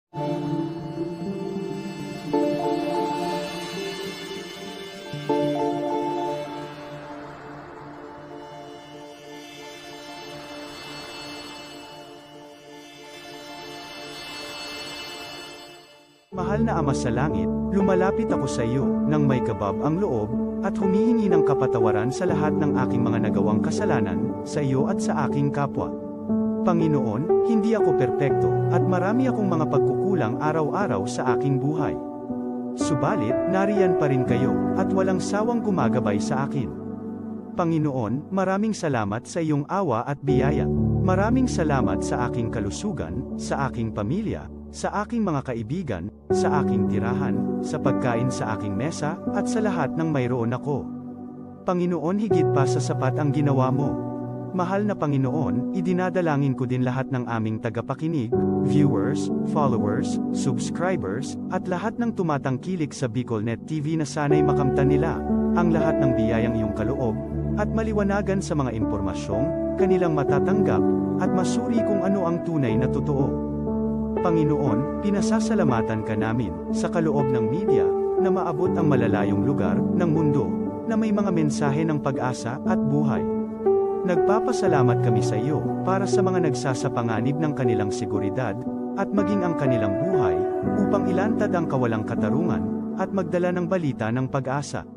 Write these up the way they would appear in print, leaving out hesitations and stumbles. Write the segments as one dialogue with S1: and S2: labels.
S1: Mahal na Ama sa langit, lumalapit ako sa iyo, nang may kabab ang loob, at humihingi ng kapatawaran sa lahat ng aking mga nagawang kasalanan, sa iyo at sa aking kapwa. Panginoon, hindi ako perpekto, at marami akong mga pagkukulang araw-araw sa aking buhay. Subalit, nariyan pa rin kayo, at walang sawang gumagabay sa akin. Panginoon, maraming salamat sa iyong awa at biyaya. Maraming salamat sa aking kalusugan, sa aking pamilya, sa aking mga kaibigan, sa aking tirahan, sa pagkain sa aking mesa, at sa lahat ng mayroon ako. Panginoon, higit pa sa sapat ang ginawa mo. Mahal na Panginoon, idinadalangin ko din lahat ng aming tagapakinig, viewers, followers, subscribers, at lahat ng tumatangkilik sa BicolNet TV na sana'y makamtan nila ang lahat ng biyayang iyong kaloob, at maliwanagan sa mga impormasyong kanilang matatanggap, at masuri kung ano ang tunay na totoo. Panginoon, pinasasalamatan ka namin, sa kaloob ng media, na maabot ang malalayong lugar, ng mundo, na may mga mensahe ng pag-asa, at buhay. Nagpapasalamat kami sa iyo, para sa mga nagsasapanganib ng kanilang seguridad, at maging ang kanilang buhay, upang ilantad ang kawalang katarungan, at magdala ng balita ng pag-asa.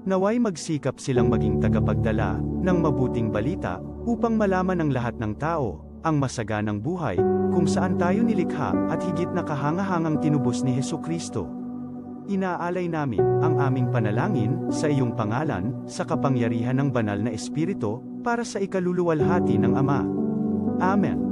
S1: Naway magsikap silang maging tagapagdala, ng mabuting balita, upang malaman ng lahat ng tao, ang masaganang buhay, kung saan tayo nilikha, at higit na kahangahangang tinubos ni Hesukristo. Inaalay namin ang aming panalangin sa iyong pangalan, sa kapangyarihan ng banal na Espiritu, para sa ikaluluwalhati ng Ama. Amen.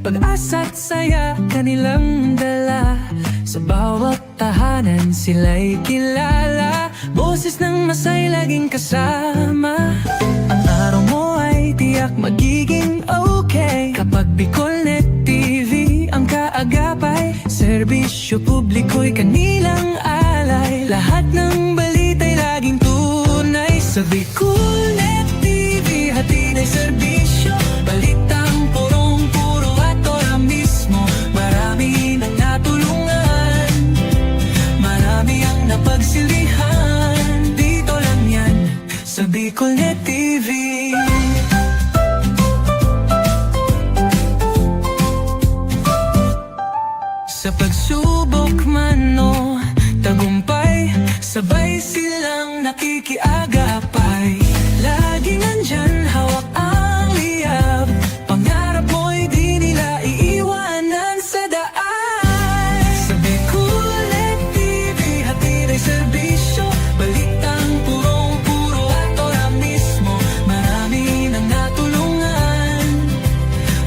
S2: Pag-asa't saya kanilang dala, sa bawat tahanan sila'y kilala. Boses ng masay laging kasama. Ang araw mo ay tiyak magiging okay, kapag BicolNet TV ang kaagapay. Serbisyo publiko'y kanilang alay, lahat ng balita'y laging tunay. Sa BicolNet TV hatid ay serbisyo, balitang purong-puro at ora mismo. Marami nang natulungan, marami ang napagsilbihan. Dito lang yan, sa BicolNet TV. Sa pagsubok man o tagumpay, sabay silang nakikiagapay. Laging nandyan, hawak ang liyab, pangarap mo'y di nila iiwanan sa daan. Sa BicolNet TV hatid ay serbisyo, balitang purong-puro at ora mismo. Marami nang natulungan,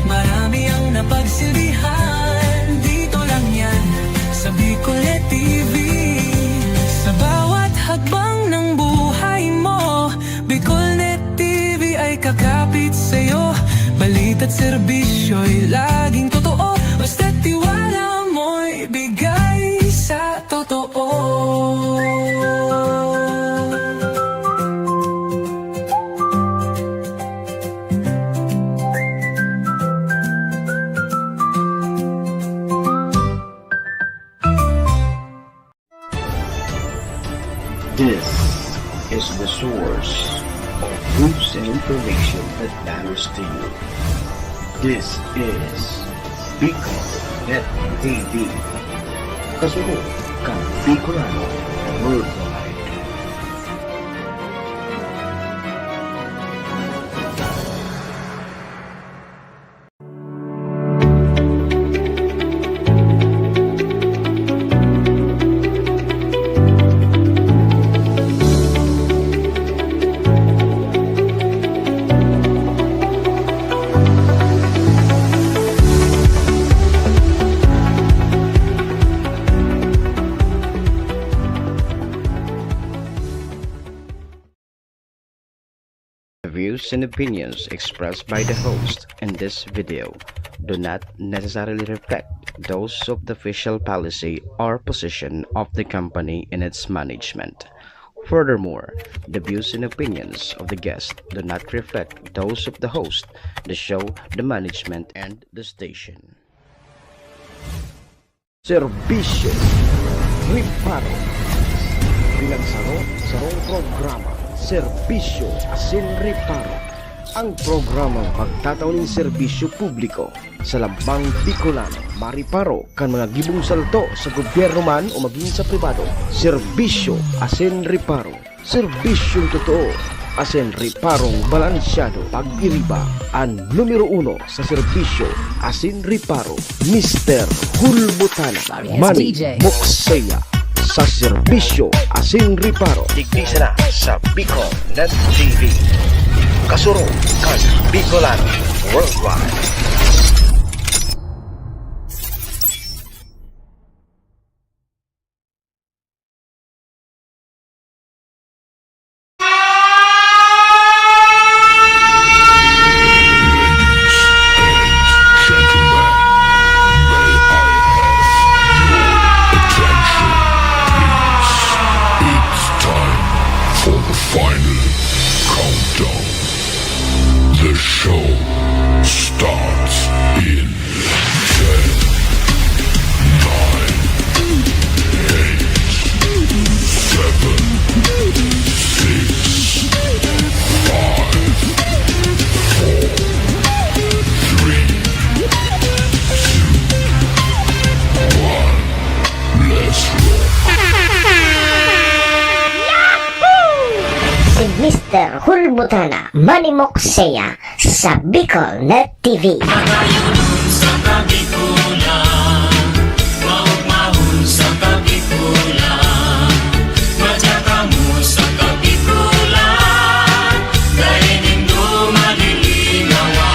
S2: marami ang napagsilbihan. Dito lang yan, sa BicolNet TV. Sa bawat hakbang ng buhay mo, BicolNet TV ay kakapit sa'yo. Balita't serbisyo'y laging totoo, basta't tiwala mo'y bigay sa totoo.
S3: This is the source of news and information that matters to you. This is BicolNet TV. Kasunod kang Bicolano Worldwide.
S4: The views and opinions expressed by the host in this video
S3: do not necessarily reflect those of the official policy or position of the company and its management. Furthermore, the views and opinions of the guest do not reflect those of the host, the show, the management, and the station. Serbisyo Riparo Pinagsaro-sarong programa Serbisyo Asin Riparo, ang programang pagtatauning serbisyo publiko sa Lambang Bicolano, Mariparo kan mga gibong salto sa gobyerno man o maging sa pribado. Serbisyo Asin Riparo, serbisyong totoo asin riparong balansyado. Pag-iriba ang numero 1 sa serbisyo asin riparo, Mr. Hulbutana Manny Moxeya sa serbisyo asin riparo. Tigdisa na sa Bicol Net TV. Kasuro kan Bicolano Worldwide.
S4: Final countdown. The show starts in 10, 9, 8, 7, 6, 5, 4, 3, 2, 1. Let's roll.
S5: Si Mr. Hulbutana Manny Moxeya sa Bicol Net TV.
S2: Sa kabikulan, maugmahon sa kabikulan, matsakamu sa kabikulan, dahil nindo malilinawan.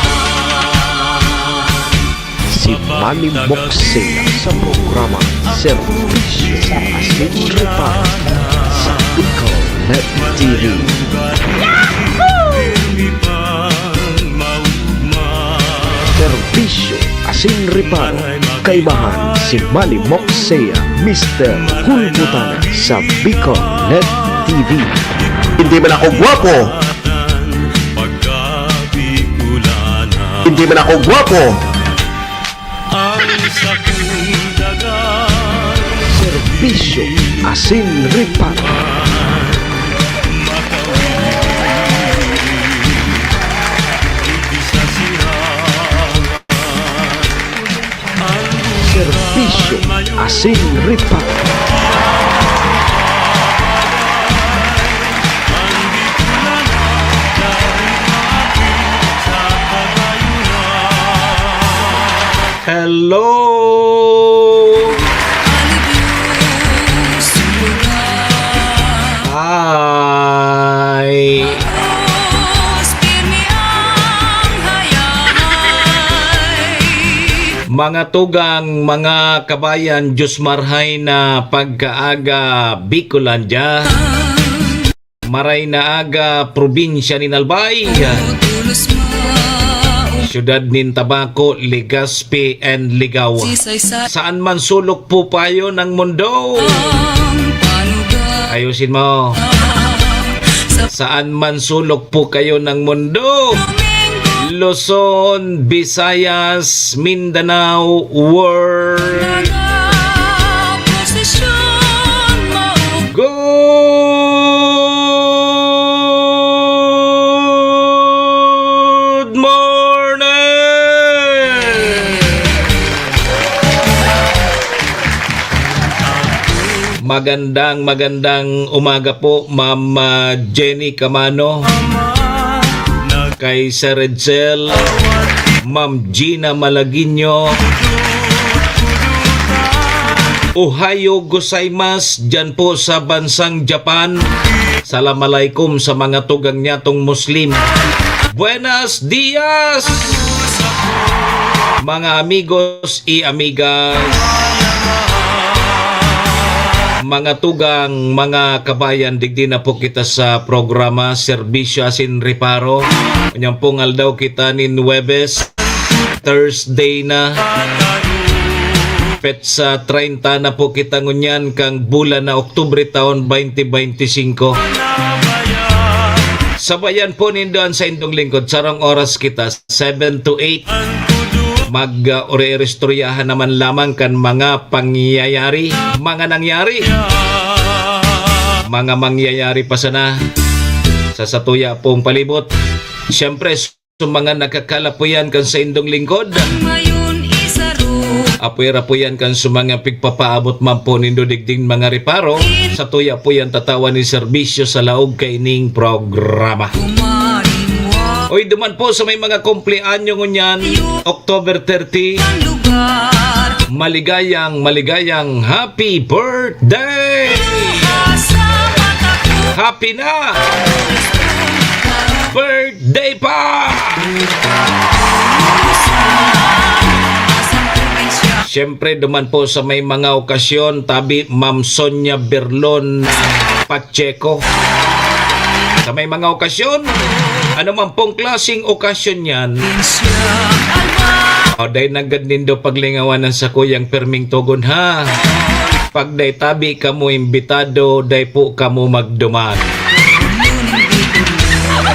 S3: Si Manny Moxeya sa programa Serbisyo Asin Riparo sa Bicol Net TV. Serbisyo Asin Riparo, kaibahan si Manny Moxeya, Mr. Hulbutana sa Bicol Net TV. Hindi man ako gwapo, hindi man ako gwapo, Serbisyo Asin Riparo. Serbisyo Asin Riparo. Hello! Hi! Mga tugang, mga kabayan, Diyos marhay na pagkaaga Bicolandia, maray na aga probinsya ni Albay, syudad nin Tabaco, Legazpi, and Ligawa. Saan man sulok po payo ng mundo, ayusin mo. Saan man sulok po kayo ng mundo, Luzon, Visayas, Mindanao, world. Good morning! Magandang umaga po, Ma'am Jenny Camano, kay Sir Edsel, Ma'am Gina Malaguinho, Ohayo gozaimasu dyan po sa bansang Japan. Assalamualaikum sa mga tugang nyatong Muslim. Buenos dias, mga amigos y amigas, mga tugang, mga kabayan. Digdi na po kita sa programa Serbisyo Asin Riparo. Kanyang pungal daw kita ni Nuwebes,
S6: Thursday na. Petsa 30 na po kita ngunyan kang bulan na Oktubre taon 2025. Sabayan po nindoan sa indong lingkod. Sarang oras kita 7 to 8. Mag-ore-restoryahan naman lamang kan mga pangyayari, mga nangyari, mga mangyayari pa sana sa satuya pong palibot. Siyempre, mga nakakalapuyan kan sa indong lingkod. Apwera po yan kan sa mga pigpapaabot man po nindo digding mga riparo. Sa tuya po yan tatawan ni serbisyo sa laog kaining programa. Oy, duman po sa may mga kumpleanyo ngunyan, October 30. Maligayang happy birthday! Happy na! Birthday pa! Siyempre, duman po sa may mga okasyon, tabi Ma'am Sonia Berlon Pacheco. Sa may mga okasyon, ano man pong klaseng okasyon yan, o day naggandindo paglingawanan sa kuyang Perming Tugon ha. Pag day tabi kamo imbitado, day po kamo magduman.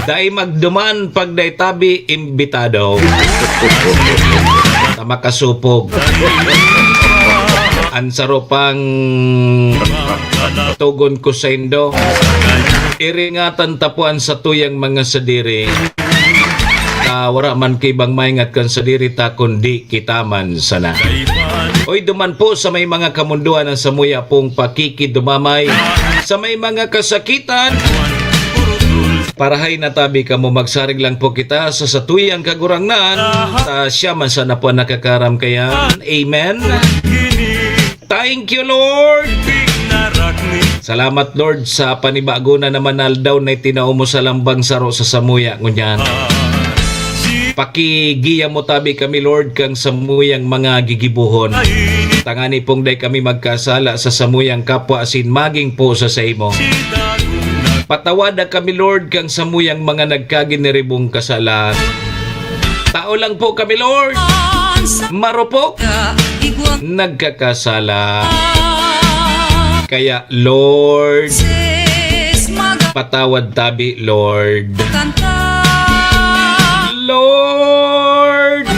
S6: Day magduman pag day tabi imbitado. Makasupog. Ansaro pang tugon ko sa indo. Iringatan tapuan sa tuyang mga sadiri. Wara man kay bang maingat kan sadiri ta kundi kita man sana. Oy, duman po sa may mga kamunduan ang samuya pong pakikidumamay sa may mga kasakitan. Parahay na tabi ka mo magsarig lang po kita sa satuyang kagurangnan. Siya man sana po nakakaram kaya. Amen. Thank you, Lord. Salamat, Lord, sa panibago na naman aldaw na itinao mo sa lambang saro sa samuya. Ngunyan. Pakigiya mo tabi kami, Lord, kang samuyang mga gigibuhon. Tangani pong day kami magkasala sa samuyang kapwa asin maging po sa imo. Patawada kami, Lord, kang samuyang mga nagkaginiribong kasalan. Tao lang po kami, Lord. Marupok. Nagkakasala. Kaya, Lord, patawad tabi, Lord. Lord,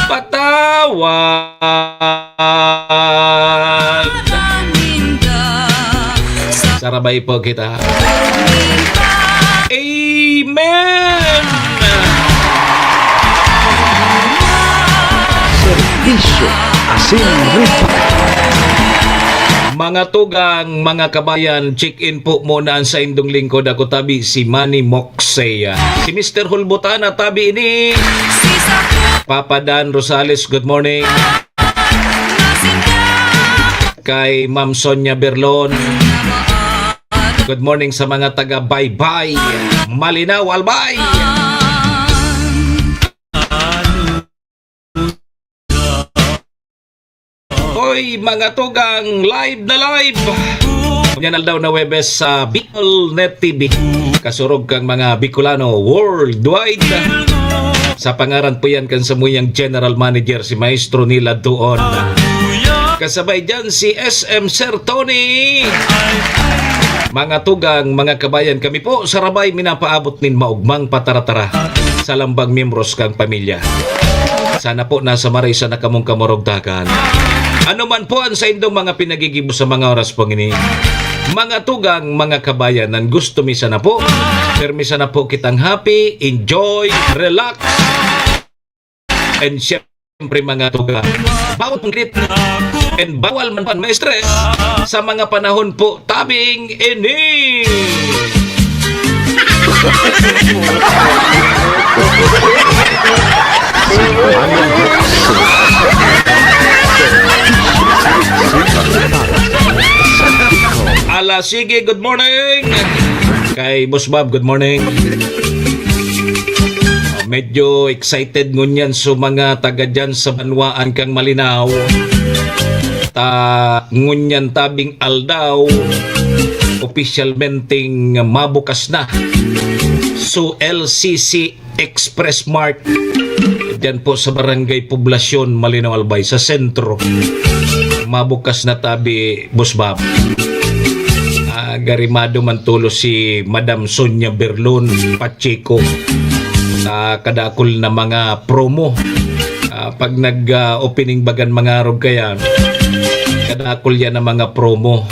S6: patawad. Sarabay po kita. Amen!
S3: Serbisyo asin riparo.
S6: Mga tugang, mga kabayan, check-in po muna sa indong lingkod. Ako tabi si Manny Moxeya. Si Mr. Hulbutana tabi ini. Papa Dan Rosales, good morning. Kay Ma'am Sonia Berlon. Good morning sa mga taga Bye-Bye, Malinaw, Albay. Hoy, mga tugang, live na live. Yan aldaw na Webes sa Bicol Net TV. Kasurog kang mga Bicolano worldwide. Sa pangaran po yan kan samuyang General Manager si Maestro Nila doon. Kasabay dyan si SM Sir Tony. Mga tugang, mga kabayan, kami po sa Rabay minapaabot nin maugmang pataratara sa lambang miyembros kang pamilya. Sana po nasa maray sa nakamong kamorogdagan. Ano man po ang sa indong mga pinagigibo sa mga oras pong ini. Mga tugang, mga kabayan, nan gusto misa na po. Permisa na po kitang happy, enjoy, relax, and syempre mga tugang. Bawat ngrit and bawal man may stress sa mga panahon po tabing ini. Ala, sige, good morning. Kay Boss Bob, good morning. Medyo excited ngunyan sa mga taga dyan sa Banwaan kang Malinaw. Ngunyan tabing aldaw. Opisyalmenteng mabukas na So LCC Express Mart. Diyan po sa Barangay Poblasyon, Malinaw Albay, sa sentro. Mabukas na tabi, Boss Bob. Garimado man tulo si Madam Sonia Berlon Pacheco sa kadakol na mga promo. Pag nag-opening bagan mga arog kaya, kadakol yan na mga promo.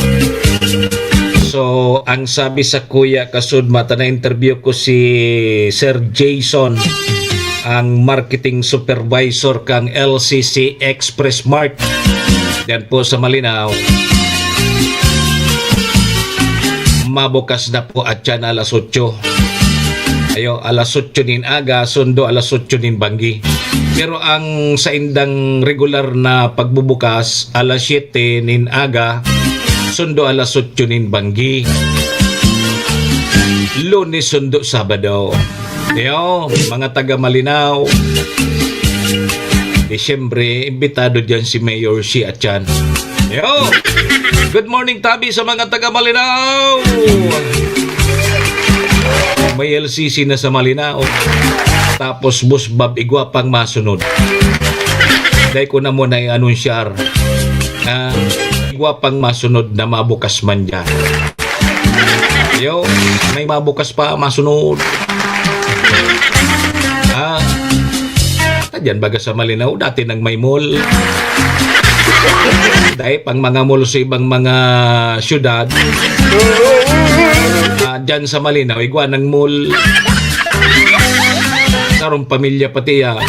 S6: So, ang sabi sa Kuya Kasudma, na-interview ko si Sir Jason, ang marketing supervisor kang LCC Express Mart. Yan po sa Malinaw. Mabukas na po at yan alas 8. Ayo, alas 8 nin aga, sundo alas 8 nin banggi. Pero ang sa indang regular na pagbubukas, alas 7 nin aga, sundo alas 8 nin banggi. Lunes, sundo, Sabado. Yo, mga taga Malinaw. Disyembre, imbitado dyan si Mayor si Atyan. Yo! Good morning, Tabi, sa mga taga Malinaw! May LCC na sa Malinaw. Tapos Boss Bob, igwa pang masunod. Dahil ko na muna i-anunsyar. Igwa pang masunod na mabukas man dyan. Yo, may mabukas pa, masunod. Diyan baga sa Malinaw, dati nang may mall. Dahil pang mga mall sa ibang mga syudad, dyan sa Malinaw, igwa ng mall. Sarong pamilya pati ya.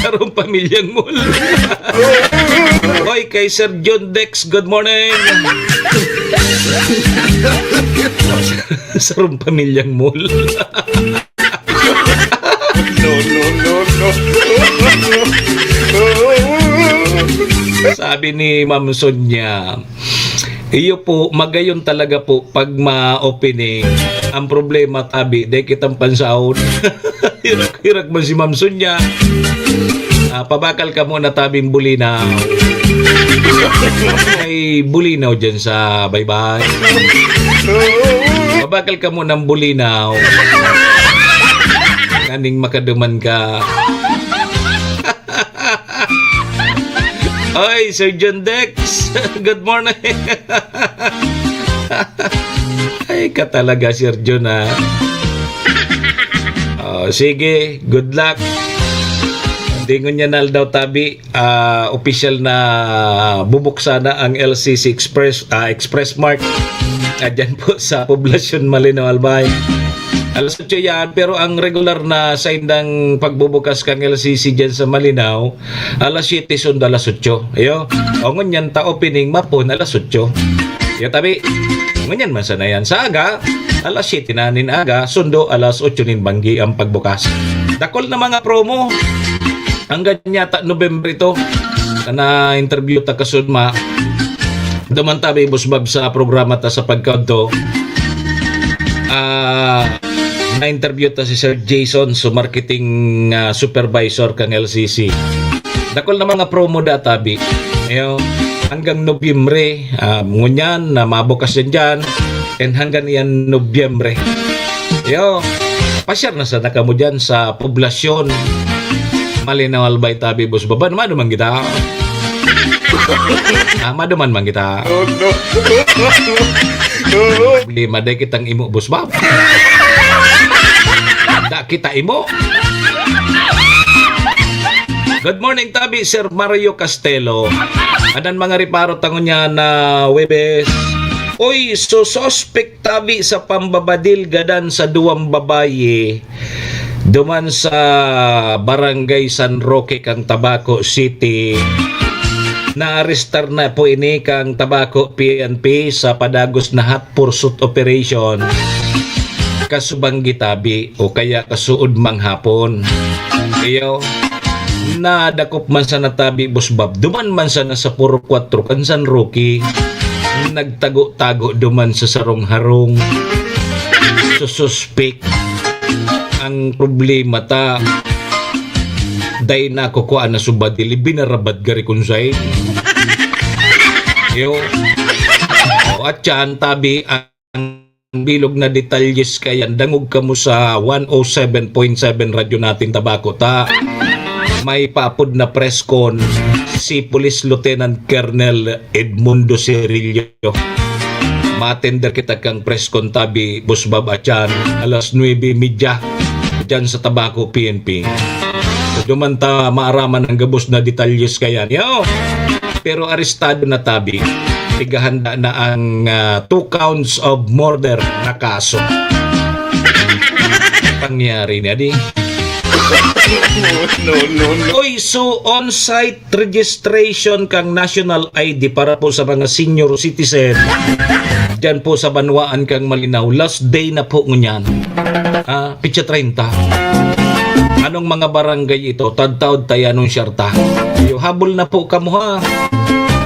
S6: Sarong pamilyang mall. Hoy, kay Sir John Dex, good morning. Sarong pamilyang mall. Sabi ni Ma'am Sonia, iyo po, magayon talaga po pag ma-opening. Ang problema, Tabi, dahil kitang pansahod. Hirak mo si Ma'am Sonia. Pabakal ka muna, Tabing Bulinaw. May Bulinaw dyan sa baybay. Pabakal ka muna ng Bulinaw. Kaning makaduman ka. Oy, Sir John Dex. Good morning. Ay, ka talaga, Sir John, ha? Sige, good luck. Dingon niya na daw, Tabi, official na bubuksan na ang LCC Express Mart. Diyan po sa Poblasyon, Malinaw Albay. Alas 8 yan, pero ang regular na sa indang pagbubukas kang LCC dyan sa Malinaw, alas 7 sundo alas 8. Ayo, o ngunyan ta opening mapon alas 8. Yo, Tabi, ngunyan man sana yan. Sa aga, alas 7 na nin aga, sundo alas 8 nin banggi ang pagbukas. Dakol na mga promo. Hanggang yata November ito, na interview ta kasudma. Duman, Tabi, Boss Bob, sa programa ta sa pagkanto. Na-interview ta si Sir Jason, so marketing supervisor kang LCC. Dakol na mga promo da, Tabi. Ayo, hanggang Nobyembre, ngunyan na mabukas dyan, and hanggang yan Nobyembre. Ayo, pasyar na sa naka mo dyan sa Poblasyon, Malinaw Albay, Tabi, Boss Bob. Maduman kita. Maduman man kita. Lima day kitang imo, Boss Bob. Da kita imo. Good morning, Tabi, Sir Mario Castelo. Adan mga riparo tangon niya na Webes. Oy, so suspect, Tabi, sa pambabadil gadan sa duwang babaye duman sa Barangay San Roque kang Tabaco City. Na-arrestar na po ini kang Tabaco PNP sa padagos na hot pursuit operation. Kasubanggi, Tabi, o kaya kasuod mang hapon. Iyo, nadakop man sa Tabi, Boss Bob, duman man sa nasa Puro 4 kan San Roque. Nagtago-tago duman sa sarong-harong. Sususpek. Ang problema ta, day na kukuha na subadili, binarabad gari kunsay. Iyo, At yan, tabi, ang bilog na detalyes kayan, dangog ka mo sa 107.7 radyo natin tabako ta. May papod na press con si Police Lieutenant Colonel Edmundo Cirillo. Matender kita kang press con tabi, Busbab at yan, alas 9:30 dyan sa Tabako PNP. So, dumanta maaraman ang gabos na detalyes kayan. Yo! Pero arestado na tabi. Tigahanda na ang 2 counts of murder na kaso. Pangyari na di. Oy, so on-site registration kang national ID para po sa mga senior citizen. Diyan po sa Banwaan kang Malinaw. Last day na po ngunyan. Pitsa 30. Anong mga barangay ito? Tadtaod tayo anong syarta. Habol na po kamo ha.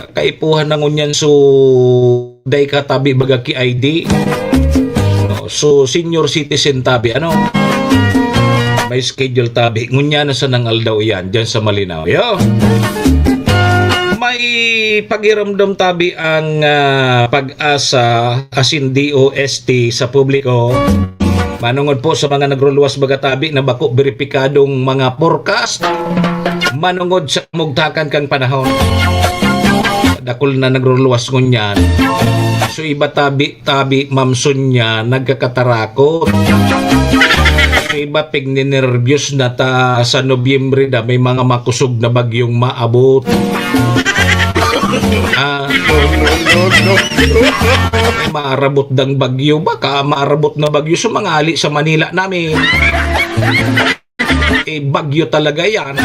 S6: Kaipuhan na ngunyan so day ka tabi baga ki ID. So senior citizen tabi ano? May schedule tabi. Ngunya na sa nangal daw yan dyan sa Malinaw. Yo! May pagiramdam tabi ang pag-asa asin DOST sa publiko. Manungod po sa mga nagruluwas baga tabi na bako beripikadong mga forecast. Manungod sa mugtakan kang panahon. Dakol na nagruluwas ngunyan. So iba tabi mamson niya nagkakatarakot. So iba pigninervyos na ta sa Nobyembre na may mga makusog na bagyong maabot. Maarabot dang bagyo, baka maarabot na bagyo sa mga ali sa Manila namin. Bagyo talaga yan.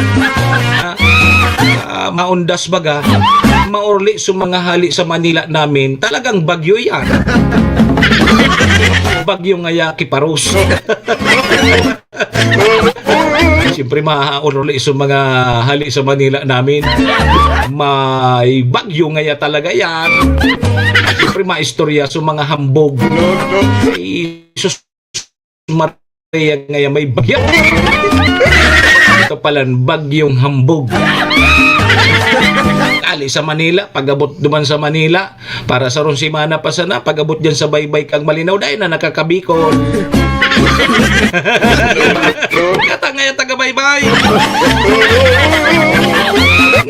S6: Maundas baga, maurli sa mga hali sa Manila namin, talagang bagyo yan. Bagyo nga Kiparos. Siyempre mahaurli sa mga hali sa Manila namin, may bagyo nga talaga yan. Siyempre maistorya sa mga hambog. Sus Maria nga may bagyo. Ito palang bagyong hambog. Ali sa Manila, pagabot duman sa Manila, para sa ron simana pa sana, pagabot dyan sa baybay kang Malinaw, dahil na nakakabikol. Ngata nga taga baybay.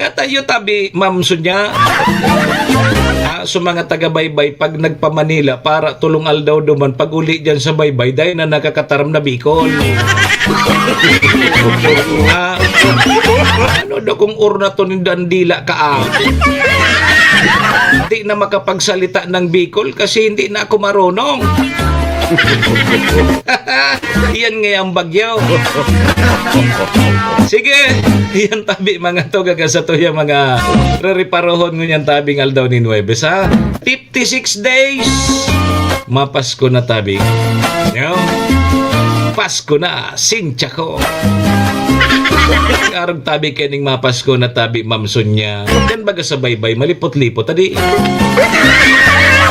S6: Nga tayo tabi, mamso niya. So mga taga baybay, pag nagpa-Manila, para tulong aldaw duman, pag uli dyan sa baybay, dahil na nakakataram na bikol. Ano daw kung urna to ni Dandila ka hindi na makapagsalita ng Bicol kasi hindi na ako marunong. Yan nga ang bagyo. Sige, yan tabi mga to gaga to yung mga reriparohon ngunyan tabing aldaw ni Nuebes ha. 56 days mapasko na tabi. Pasko na, sincha ko. Karong tabi kaning mapasko na tabi mamson niya. Yan baga sa baybay, malipot-lipot. Adi,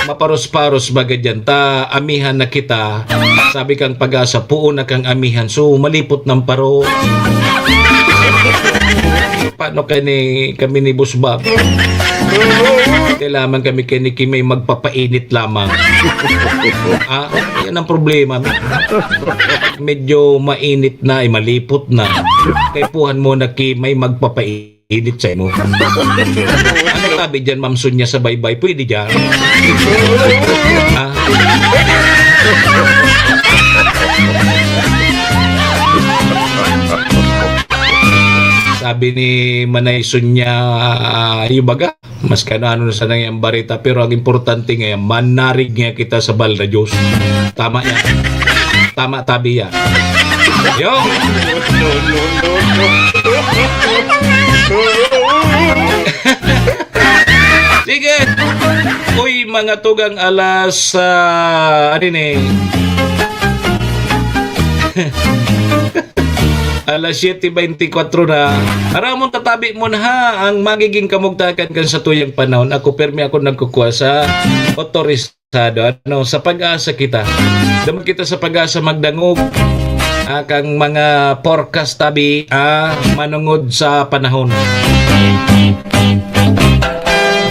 S6: maparos-paros baga dyan. Ta, amihan na kita. Sabi kang pag-asa, puon na kang amihan. So, malipot ng paro. Paano kami ni Busbab? Kailangan kami may magpapainit lamang. Yan ang problema. Medyo mainit na, malipot na. Kaipuhan mo na may magpapainit sa mo. Ano tabi dyan, Ma'am Sonia, sa baybay? Pwede dyan. Sabi ni Manay Sonia, yung baga, mas kanano na sa nangyang barita, pero ang importante ngayon, manarig nga kita sa balda Diyos. Tama yan. Tama tabi yan. Yo! Sige! Uy, mga tugang alas, alas 7:24 na. Aramon tatabi mo na ha ang magiging kamugtakan kan sa tuyang panahon. Ako permi ako nagkukuha sa otorisado sa pag-asa kita. Daman kita sa pag-asa magdangog kang mga forecast tabi manungod sa panahon.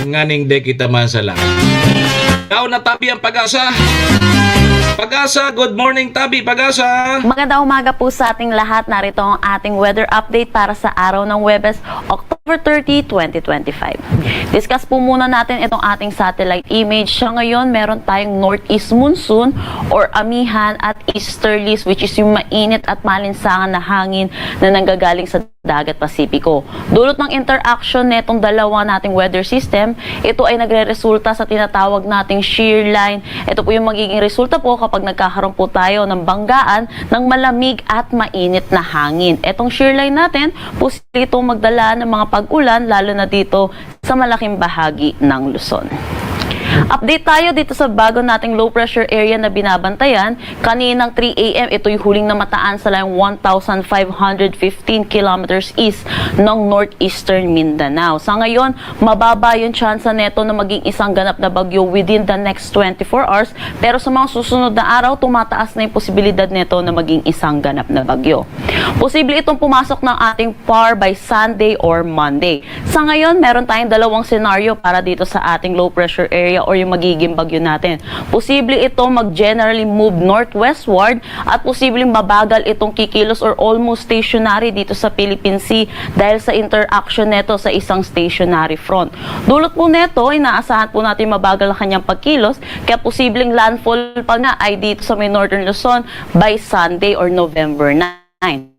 S6: Nganing de kita masala. Daw na Tabi ang Pag-asa. Pag-asa, good morning Tabi, Pag-asa.
S7: Magandang umaga po sa ating lahat. Narito ang ating weather update para sa araw ng Huwebes, October 30, 2025. Discuss po muna natin itong ating satellite image. Sa ngayon, meron tayong northeast monsoon or amihan at easterlies, which is yung mainit at malinsangan na hangin na nanggagaling sa dagat Pasipiko. Dulot ng interaction netong dalawa nating weather system, ito ay nagre-resulta sa tinatawag nating shear line. Ito po yung magiging resulta po kapag nagkakaroon po tayo ng banggaan ng malamig at mainit na hangin. Itong shear line natin, posible itong magdala ng mga pag-ulan lalo na dito sa malaking bahagi ng Luzon. Update tayo dito sa bago nating low pressure area na binabantayan. Kaninang 3 a.m. ito yung huling namataan sa layong 1,515 kilometers east ng northeastern Mindanao. Sa ngayon, mababa yung chance neto na maging isang ganap na bagyo within the next 24 hours. Pero sa mga susunod na araw, tumataas na yung posibilidad neto na maging isang ganap na bagyo. Posible itong pumasok ng ating PAR by Sunday or Monday. Sa ngayon, meron tayong dalawang scenario para dito sa ating low pressure area or yung magiging bagyo natin. Posible ito mag-generally move northwestward at posibleng mabagal itong kikilos or almost stationary dito sa Philippine Sea dahil sa interaction neto sa isang stationary front. Dulot po neto, inaasahan po natin mabagal ang kanyang pagkilos, kaya posibleng landfall pa nga ay dito sa may northern Luzon by Sunday or November 9.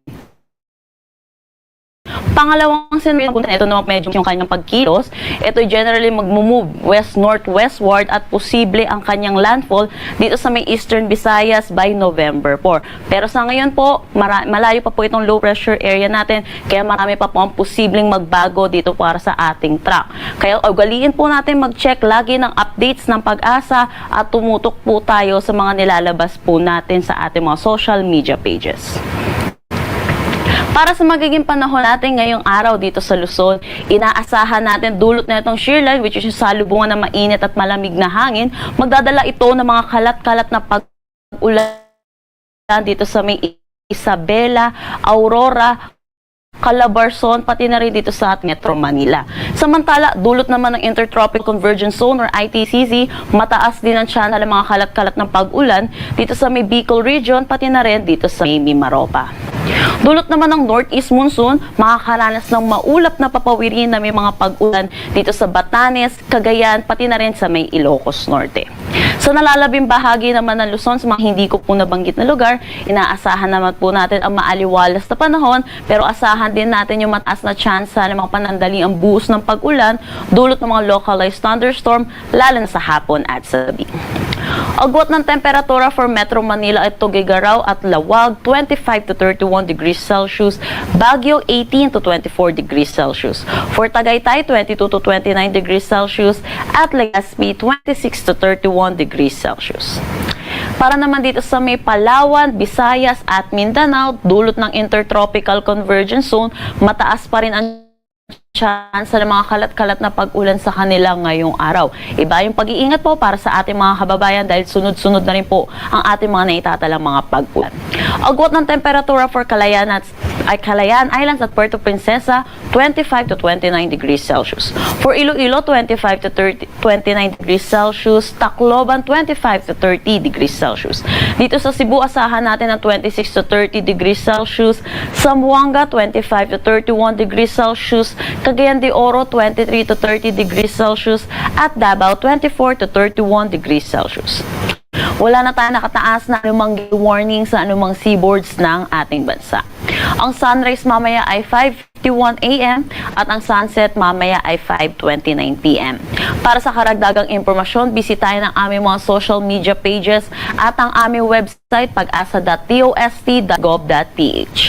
S7: Pangalawang scenario, ito naman medyo yung kanyang pagkilos. Ito generally mag-move west-northwestward at posible ang kanyang landfall dito sa may eastern Visayas by November 4. Pero sa ngayon po, malayo pa po itong low pressure area natin, kaya marami pa po ang posibleng magbago dito para sa ating track. Kaya ugaliin po natin mag-check lagi ng updates ng Pag-asa at tumutok po tayo sa mga nilalabas po natin sa ating mga social media pages. Para sa magiging panahon natin ngayong araw dito sa Luzon, inaasahan natin dulot na itong shear line, which is yung salubungan ng mainit at malamig na hangin. Magdadala ito ng mga kalat-kalat na pag-ulan dito sa may Isabela, Aurora, Calabarzon, pati na rin dito sa Metro Manila. Samantala, dulot naman ng Intertropical Convergence Zone or ITCZ, mataas din ang channel ng mga kalat-kalat ng pag-ulan dito sa may Bicol region, pati na rin dito sa may Mimaropa. Dulot naman ng northeast monsoon, makakaranas ng maulap na papawirin na may mga pag-ulan dito sa Batanes, Cagayan, pati na rin sa may Ilocos Norte. Sa nalalabing bahagi naman ng Luzon, sa mga hindi ko po nabanggit na lugar, inaasahan naman po natin ang maaliwalas na panahon, pero asahan din natin yung mataas na chance ng mga panandali ang buhos ng pag-ulan, dulot ng mga localized thunderstorm, lalo na sa hapon at sa gabi. Agwat ng temperatura for Metro Manila at Tuguegarao at Lawag, 25 to 31 degrees Celsius, Baguio 18 to 24 degrees Celsius, for Tagaytay 22 to 29 degrees Celsius, at Legazpi 26 to 31 degrees Celsius. Para naman dito sa may Palawan, Visayas at Mindanao, dulot ng Intertropical Convergence Zone, mataas pa rin ang chance ng mga kalat-kalat na pag-ulan sa kanila ngayong araw. Iba yung pag-iingat po para sa ating mga kababayan dahil sunod-sunod na rin po ang ating mga naitatalang mga pag-ulan. Agwat ng temperatura for Calayan Islands at Puerto Princesa, 25 to 29 degrees Celsius. For Iloilo, 25 to 29 degrees Celsius. Tacloban, 25 to 30 degrees Celsius. Dito sa Cebu, asahan natin ng 26 to 30 degrees Celsius. Zamboanga, 25 to 31 degrees Celsius. Cagayan de Oro, 23 to 30 degrees Celsius. At Davao, 24 to 31 degrees Celsius. Wala na tayo nakataas na anumang warning sa anumang seaboards ng ating bansa. Ang sunrise mamaya ay 5:51 a.m. at ang sunset mamaya ay 5:29 p.m. Para sa karagdagang impormasyon, bisitahin ang aming mga social media pages at ang aming website pag-asa.tost.gov.ph.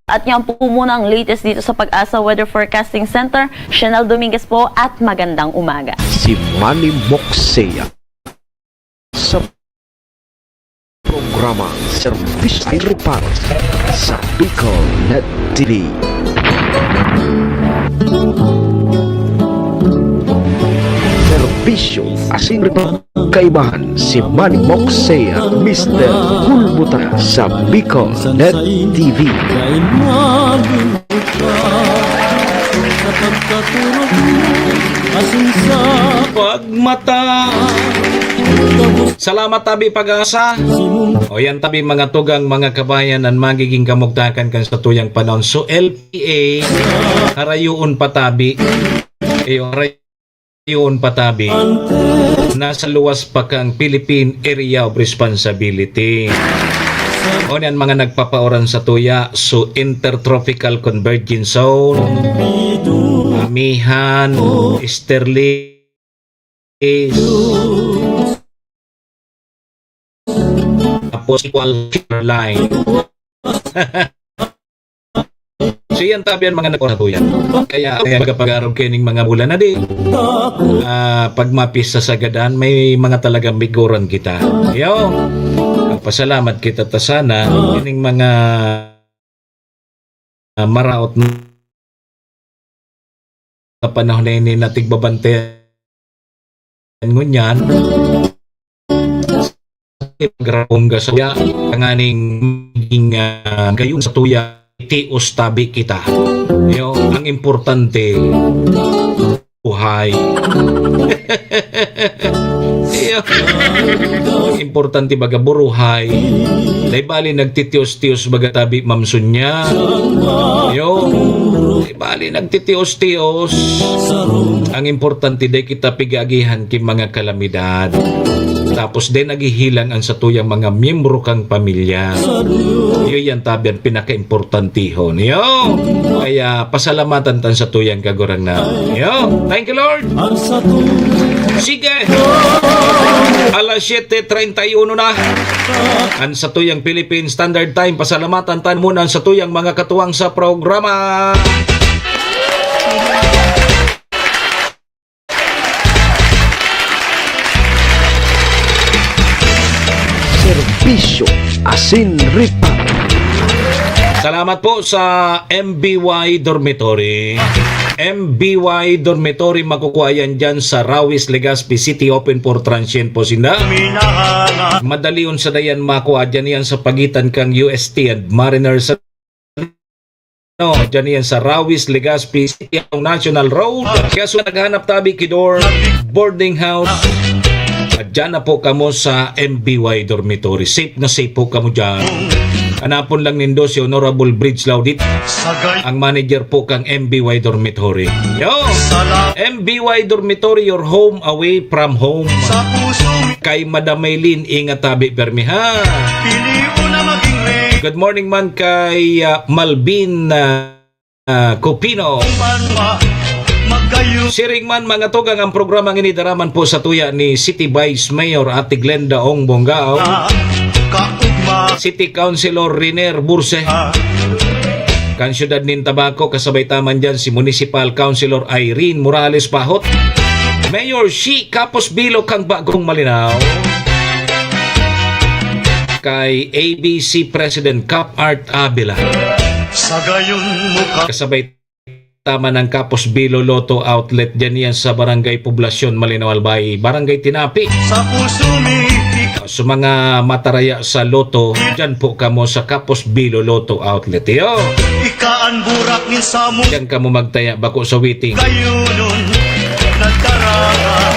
S7: At yan po muna ang latest dito sa Pag-asa Weather Forecasting Center. Chanel Dominguez po at magandang umaga.
S3: Si Manny Moxea sa programa Service ay Reparo sa Bicol Net TV. Serbisyo asin reparo kaibahan si Manny Moxea, Mr. Hulbuta sa Bicol Net TV.
S2: Pagmata
S6: Salamat tabi pag-asa. O yan tabi mga tugang mga kabayan ang magiging kamugtakan kan sa tuyang panahon. So LPA harayuon patabi. Harayuon patabi. Nasa luwas pa kang Philippine Area of Responsibility. O yan mga nagpapaoran sa tuya. So Intertropical Convergence Zone, Amihan, Easterly, tapos equal line. So yan tabi yan mga nakunatuyan. Kaya magpag-arog kayo ng mga bulan na di. Pag mapis sa sagadan, may mga talagang biguran kita. Yo, pasalamat kita ta sana. Yung mga maraot na panahon na yun na tigbabantayan ngunyan. Grabong gasaya kanganing gayon sa tuya tios tabi kita. Yo, ang importante buhay. Yo, importante baga buruhay. Dahil bali nagtitios-tios baga tabi mamsunya. Yo, dahil bali nagtitios-tios. Ang importante dahil kita pigagihan kim mga kalamidad. Tapos din naghihilang ang sa tuyang mga miyembro kang pamilya. Iyo yan tabi ang pinaka-importantihon. Yo, kaya pasalamatan tan sa tuyang kagurang na. Yo, thank you Lord. Sige. Alas 7:31 na. Ang sa tuyang Philippine Standard Time. Pasalamatan tan muna ang sa tuyang mga katuwang sa programa.
S3: Serbisyo Asin Reparo.
S6: Salamat po sa MBY Dormitory. MBY Dormitory makukuha yan dyan sa Rawis, Legazpi City, open for transient po sinda. Madali sa dayan makuha dyan yan sa pagitan kang UST and Mariners. No, dyan yan sa Rawis, Legazpi City, National Road. Kaya so naghanap tabi kidor boarding house. At dyan na po kamo sa MBY Dormitory. Safe na safe po kamo dyan. Hanapon lang nindo si Honorable Bridge Laudit, ang manager po kang MBY Dormitory. Yo! MBY Dormitory, your home away from home. Kay Madam Maylin, ingat tabi permi ha. Good morning man kay Malvin Copino. Siring man mga tugang ang programang inidaraman po sa tuya ni City Vice Mayor Ate Glenda Ong Bongao, City Councilor Riner Burse, kan Syudad nin Tabaco kasabay taman dyan si Municipal Councilor Irene Morales Pahot, Mayor Shi Kapos Bilo kang Bagong Malinaw, kay ABC President Cap Art Abila, kasabay tama ng Kapos Bilo Lotto Outlet dyan yan sa Barangay Poblasyon Malinaw Albay, Barangay Tinapi. Sa mga mataraya sa Lotto, dyan po kamo sa Kapos Bilo Lotto Outlet. Yo!
S2: Ikaan burak ni Samo.
S6: Dyan kamo magtaya bako sa waiting.
S2: Kayunon nagdarama.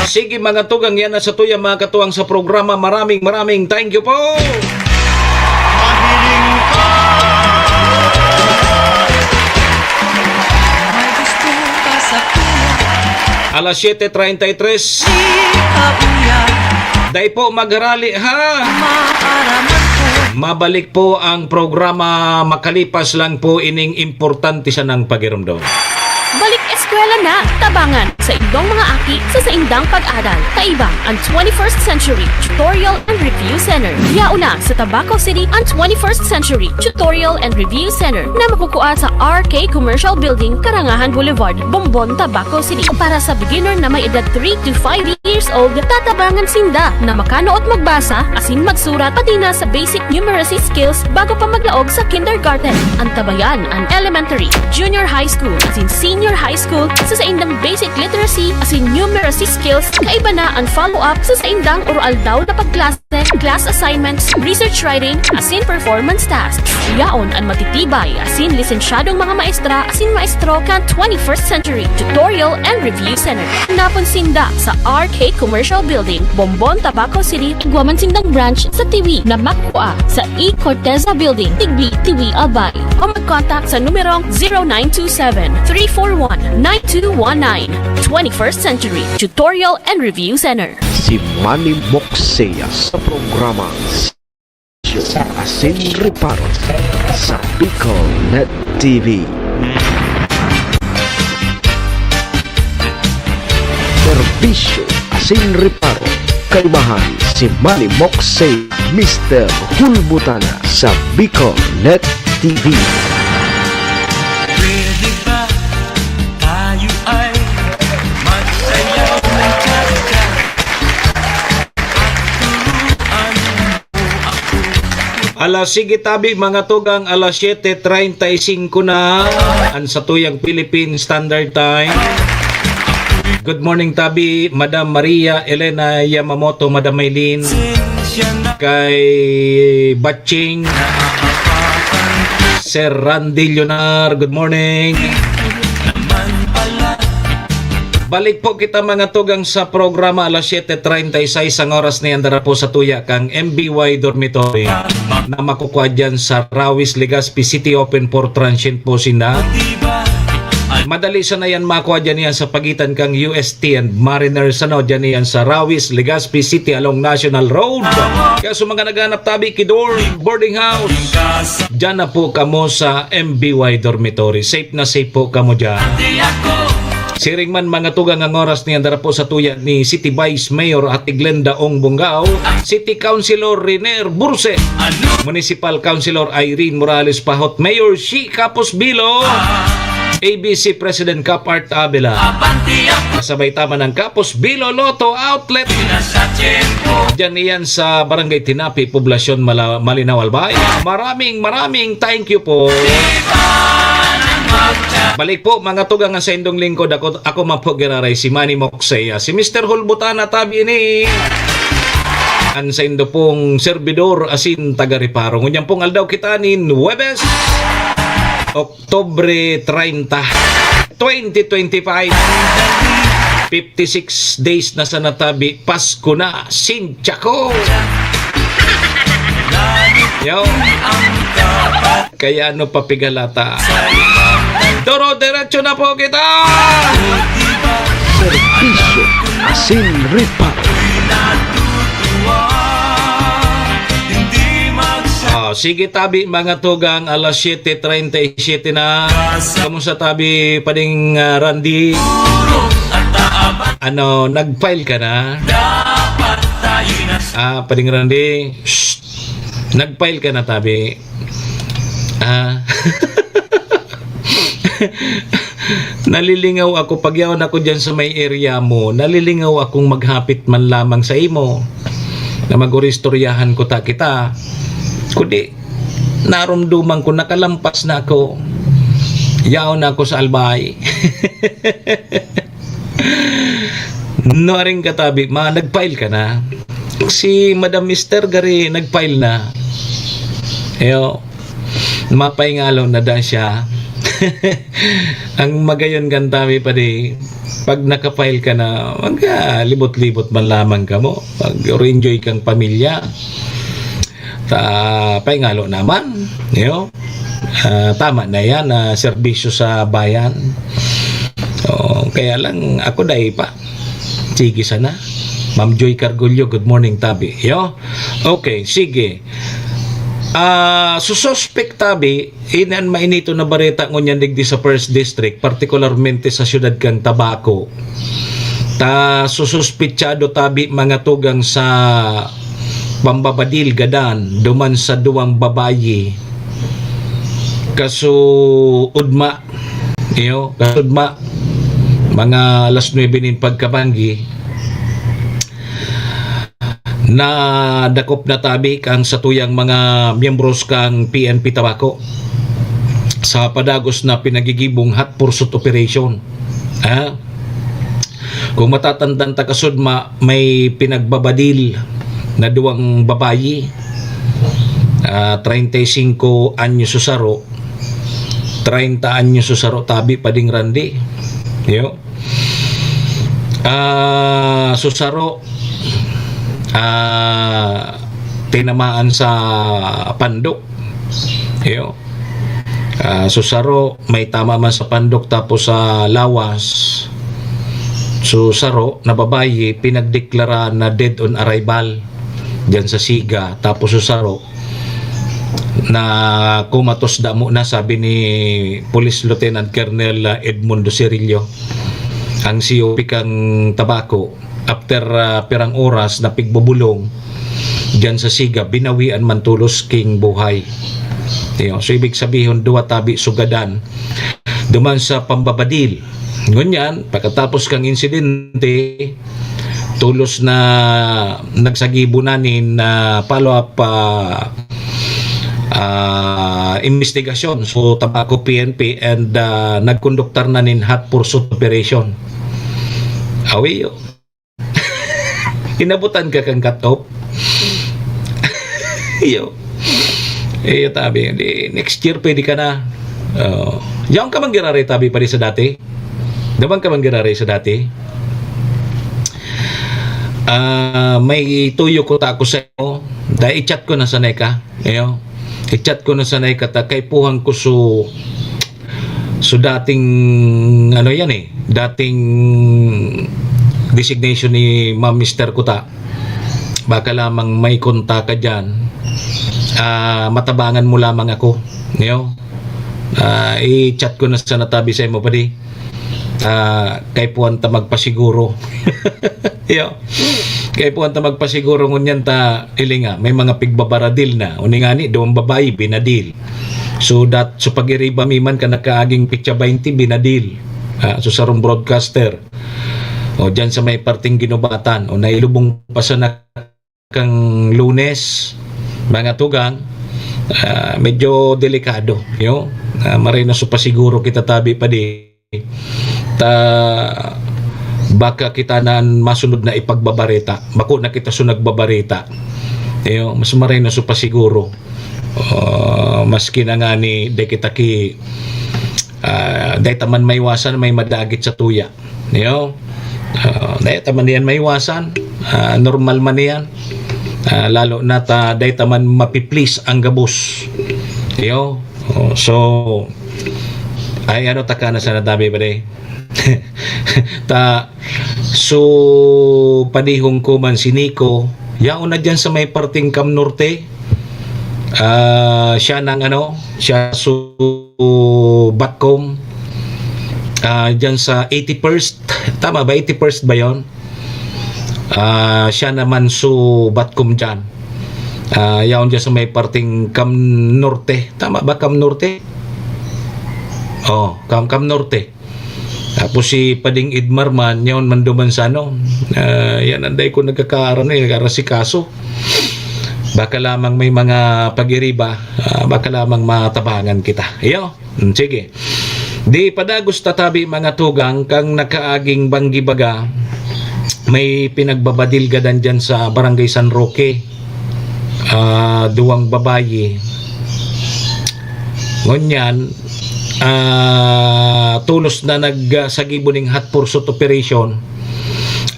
S6: Sige mga tugang yan na sa tuya mga katuwang sa programa. Maraming thank you po!
S2: Mahiling ka.
S8: May gusto ka sa
S6: Alas 7:33. Day po magrali ha.
S8: maaraman ko.
S6: Mabalik po ang programa makalipas lang po ining importante sa ng pagiramdam.
S9: Balik eskwela na, tabangan sa indong mga aki sa saindang pag-aral. Kaibang ang 21st Century Tutorial and Review Center. Yauna sa Tabaco City ang 21st Century Tutorial and Review Center na makukuha sa RK Commercial Building, Karangahan Boulevard, Bombon, Tabaco City. Para sa beginner na may edad 3 to 5 years old, tatabangan sinda na makano at magbasa, asin magsurat, pati na sa basic numeracy skills bago pa maglaog sa kindergarten. Ang tabayan ang elementary, junior high school, asin senior high school sa saindang basic literacy asin numeracy skills. Kaiba na ang follow-up sa saindang oral daw na pagklase class assignments, research writing, asin performance tasks. Yaon ang matitibay, asin lisensyadong mga maestra, asin maestro kan 21st Century Tutorial and Review Center. Napansinda sa RK Commercial Building, Bombon, Tabaco City, Guaman Sindang Branch sa Tiwi na makua sa E. Corteza Building, Tigbi, Tiwi, Albay. O mag-contact sa numerong 0927-341-9219. 21st Century Tutorial and Review Center.
S3: Si Manny Moxea sa programa Serbisyo Asin Reparo sa Bicol Net TV. Serbisyo Asin Reparo, kaibahan si Manny Moxea, Mr. Hulbutana sa Bicol Net TV.
S2: Pwede ba tayo ay magsayaw ng cha-cha?
S6: Alas sige tabi mga tugang, alas 7:35 na ang sa tuyang Philippine Standard Time. Good morning tabi, Madam Maria Elena Yamamoto, Madam Maylin, kay Batching, Sir Randy Leonar, good morning. Balik po kita mga tugang sa programa alas 7:36 ang oras na yandara po sa tuya kang MBY Dormitory na makukuha dyan sa Rawis, Legazpi City, open for transient po sina. Madali sana yan makuha dyan yan sa pagitan kang UST and Mariners, ano, dyan yan sa Rawis, Legazpi City along National Road. Kaya sa mga naghanap tabi, Kidor, boarding house, dyan na po kamo sa MBY Dormitory. Safe na safe po kamo dyan. Siring man mga tugang ang oras niyan dara po sa tuya ni City Vice Mayor Ate Glenda Ong Bungao, City Councilor Riner Burse, Municipal Councilor Irene Morales Pahot, Mayor Shi Capos Bilo, ABC President Capart Abela, kasabay tama ng Capos Bilo Lotto Outlet, dyan iyan sa Barangay Tinapi, Poblasyon Malinaw Albay. Maraming thank you po. Balik po mga tugang sa indong lingkod, ako mapogiraray si Manny Moxea, si Mr. Hulbutana tabi ini ang sa indo pong servidor asin taga-reparo. Ngunyan pong aldaw kita ni Huwebes, Oktobre 30, 2025. 56 days na sa natabi, Pasko na, Sinchako. Yo. Kaya ano papigalata? Doro, diretso na po kita!
S3: Serbisyo Asin Reparo.
S6: Sige tabi mga tugang, alas 7:37 na. Kamusta tabi pading Randy? Ano, nag-file ka na? Pading Randy? Shh. Nag-file ka na tabi? Nalilingaw ako pag yaon ako dyan sa may area mo. Nalilingaw akong maghapit man lamang sa imo na maguristoryahan ko ta kita. Kundi narumduman ko nakalampas na ako. Yaon na ako sa albay. No ring katabi, nag-file ka na. Si Madam Mister Gary nag-file na. Eyo, mapaingalaw na da siya. Ang magayon gantami pa di, pag nakapile ka na, libot-libot man lamang ka mo, pag-enjoy kang pamilya, paingalo naman, tama na yan, serbisyo sa bayan. So, kaya lang ako dahi pa, sige sana. Ma'am Joy Cargulyo, good morning tabi. Okay, sige. Sususpect tabi inan mainito na bareta ngunyan digdi sa First District, particularmente sa syudad kang Tabaco. Sususpitsado tabi mga tugang sa pambabadil gadan duman sa duwang babayi kaso udma kasudma mga alas 9 nin pagkabanggi na dakop na tabi kang sa tuyang mga miyembros kang PNP Tabaco sa padagos na pinagigibong hot pursuit operation. Kung matatandang takasudma, may pinagbabadil na duwang babayi, 35 anyo susaro, 30 anyo susaro tabi pading randi. Yo. Susaro tinamaan sa pandok. Yo. Susaro may tama man sa pandok tapos sa lawas. Susaro na babayi pinagdeklara na dead on arrival diyan sa Siga. Tapos susaro na kumatos damo na, sabi ni Police Lieutenant Colonel Edmundo Cirillo, ang COP kang Tabaco, after pirang oras na pigbubulong diyan sa Siga, binawian man tulos king buhay. So ibig sabihin duwa tabi sugadan duman sa pambabadil. Ngunyan pagkatapos kang insidente, tulos na nagsagibo nanin na follow up investigasyon so Tabaco PNP and nagkonduktar na nin hot pursuit operation. Awi yo. Inabutan ka kang cut off. Yo. Tabi, next year pwede ka na. Yung ka manggirari tabi pa rin sa dati. Daman ka manggirari sa dati. May tuyo ko ta ako sa iyo. Dahil i-chat ko na sanay ka. I-chat ko na sanay ka ta. Kay puhang ko so dating ano yan dating designation ni Ma'am Mr. Kuta. Baka lamang may konta ka dyan. Matabangan mo lamang ako. I-chat ko na sa natabi sa mo pa di. Kay puwan ta magpasiguro. Kay puwan ta magpasiguro ngunyan ta ilinga may mga pigbabaradil na uningani doon babayi binadil. So pag-iriba miman ka nakaaging pitsa 20 binadil. So sarong broadcaster o dyan sa may parting ginubatan o nailubong pa sa kang Lunes mga tugang, medyo delikado maray na supasiguro kita tabi pa di baka kita na masunod na ipagbabareta bako na kita sunag babareta mas maray na supasiguro maski na nga ni de kita ki dahil taman may iwasan may madagit sa tuya dahil taman yan may iwasan normal man yan lalo na dahil taman mapiplease ang gabos so ay ano taka na sa nadabi ba de so panihong ko man si Nico yaon na dyan sa may parting Cam Norte. Siya siya Batcom dyan sa 81st, tama ba 81st ba yun? Siya naman Batcom dyan, yaon dyan sa may parting Cam Norte, tama ba Cam Norte? Cam Norte. Tapos si Pading Idmar man yaon man duman sa yan anday ko nagkakaroon nagkarasikaso. Baka lamang may mga pag-iriba, baka lamang matabangan kita. Sige. Di padagos tatabi mga tugang kang nakaaging banggibaga may pinagbabadilgadan dyan sa Barangay San Roque. Duwang babayi. Ngunyan, tulos na nagsagibuning hot pursuit operation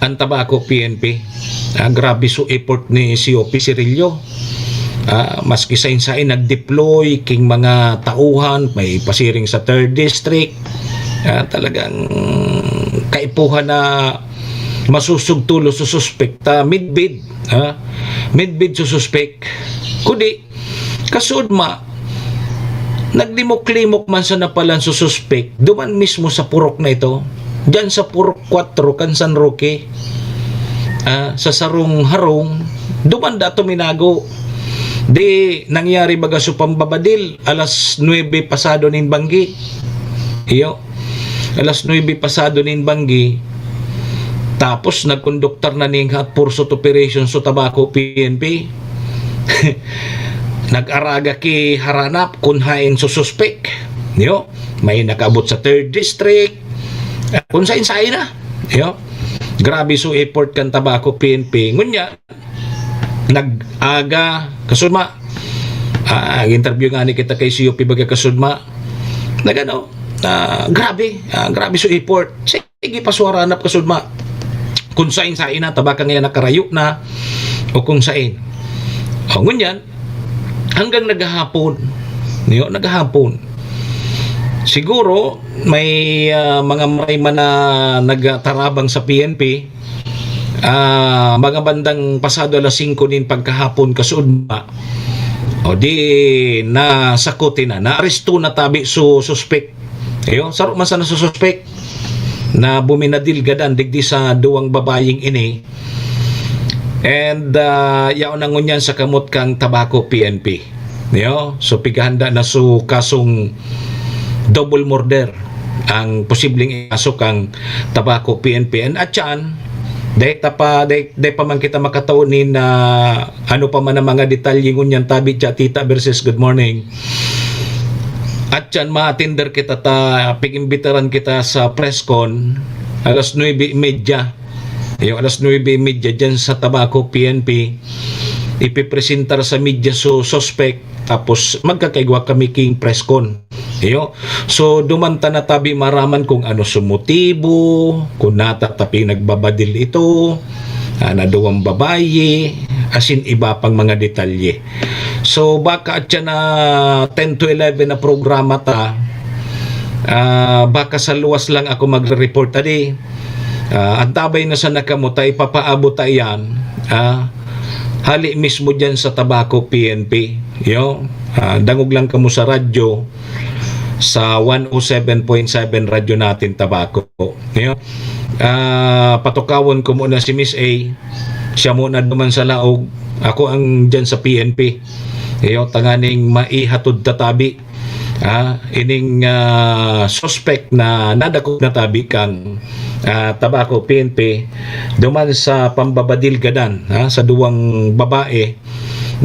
S6: ang Tabaco PNP. Grabe effort ni COP Cirillo. Maski sa insain nag-deploy king mga tauhan, may pasiring sa 3rd District. Talagang kaipuhan na masusugtulo sa suspect. Midbid suspect. Kudi, kasud naglimok-limok man sa napalan sa suspect, duman mismo sa purok na ito, dyan sa purok 4, kan San Roque. Sa sarong harong duman dato minago di nangyari baga sa pambabadil alas 9 pasado nin Banggi alas 9 pasado nin Banggi tapos nagkonduktar na ning hot pursuit operation sa Tabaco PNP nag-araga ki haranap kung hain sa suspect may nakabot sa 3rd District kung sain na grabe effort kan Tabaco PNP ngunya nag-aga kasudma. Interview nga ni kita kay COP baga kasudma. Nagano, grabe so effort. Sige pasuaranap kasudma. Kung sain na tabaka ngayon nakarayo na o kung sain. O ngunyan hanggang naghahapon. Siguro may mga marayman na nagtarabang sa PNP. Mga bandang pasado alas 5 din pagkahapon kasudma. O di nasakuti na-aresto na tabi suspect. Saro man sana suspect na buminadilgadan digdi sa duwang babaying ini. And yaon na ngunyan sa kamot kang tabako PNP. So pigahanda na su kasong double murder ang posibleng kaso kang tabako PNP. And at yan, dahil pa man kita makataunin na ano pa man ang mga detalye ngunyan tabi siya tita versus good morning. At yan, ma-attender kita pigimbitaran kita sa press con alas 9:30. Alas 9:30 dyan sa tabako PNP. Ipipresentar sa media suspect tapos magkakaigwa kami king press con. So dumanta na tabi maraman kung ano sumutibo, kung natatapi nagbabadil ito, na duwang babaye, asin iba pang mga detalye. So baka at yan na 10 to 11 na programa baka sa luwas lang ako magre-report tadi. Antabay na sa nakamutay, papaabot yan. Hali mismo dyan sa tabako PNP. Dangog lang kamo sa radyo sa 107.7 radyo natin tabako. Patukawon ko muna si Miss A. Siya muna duman sa laog. Ako ang dyan sa PNP. Tanganing maihatod tatabi. Ining suspect na nadakop na tabi kang tabako PNP duman sa pambabadilgadan sa duwang babae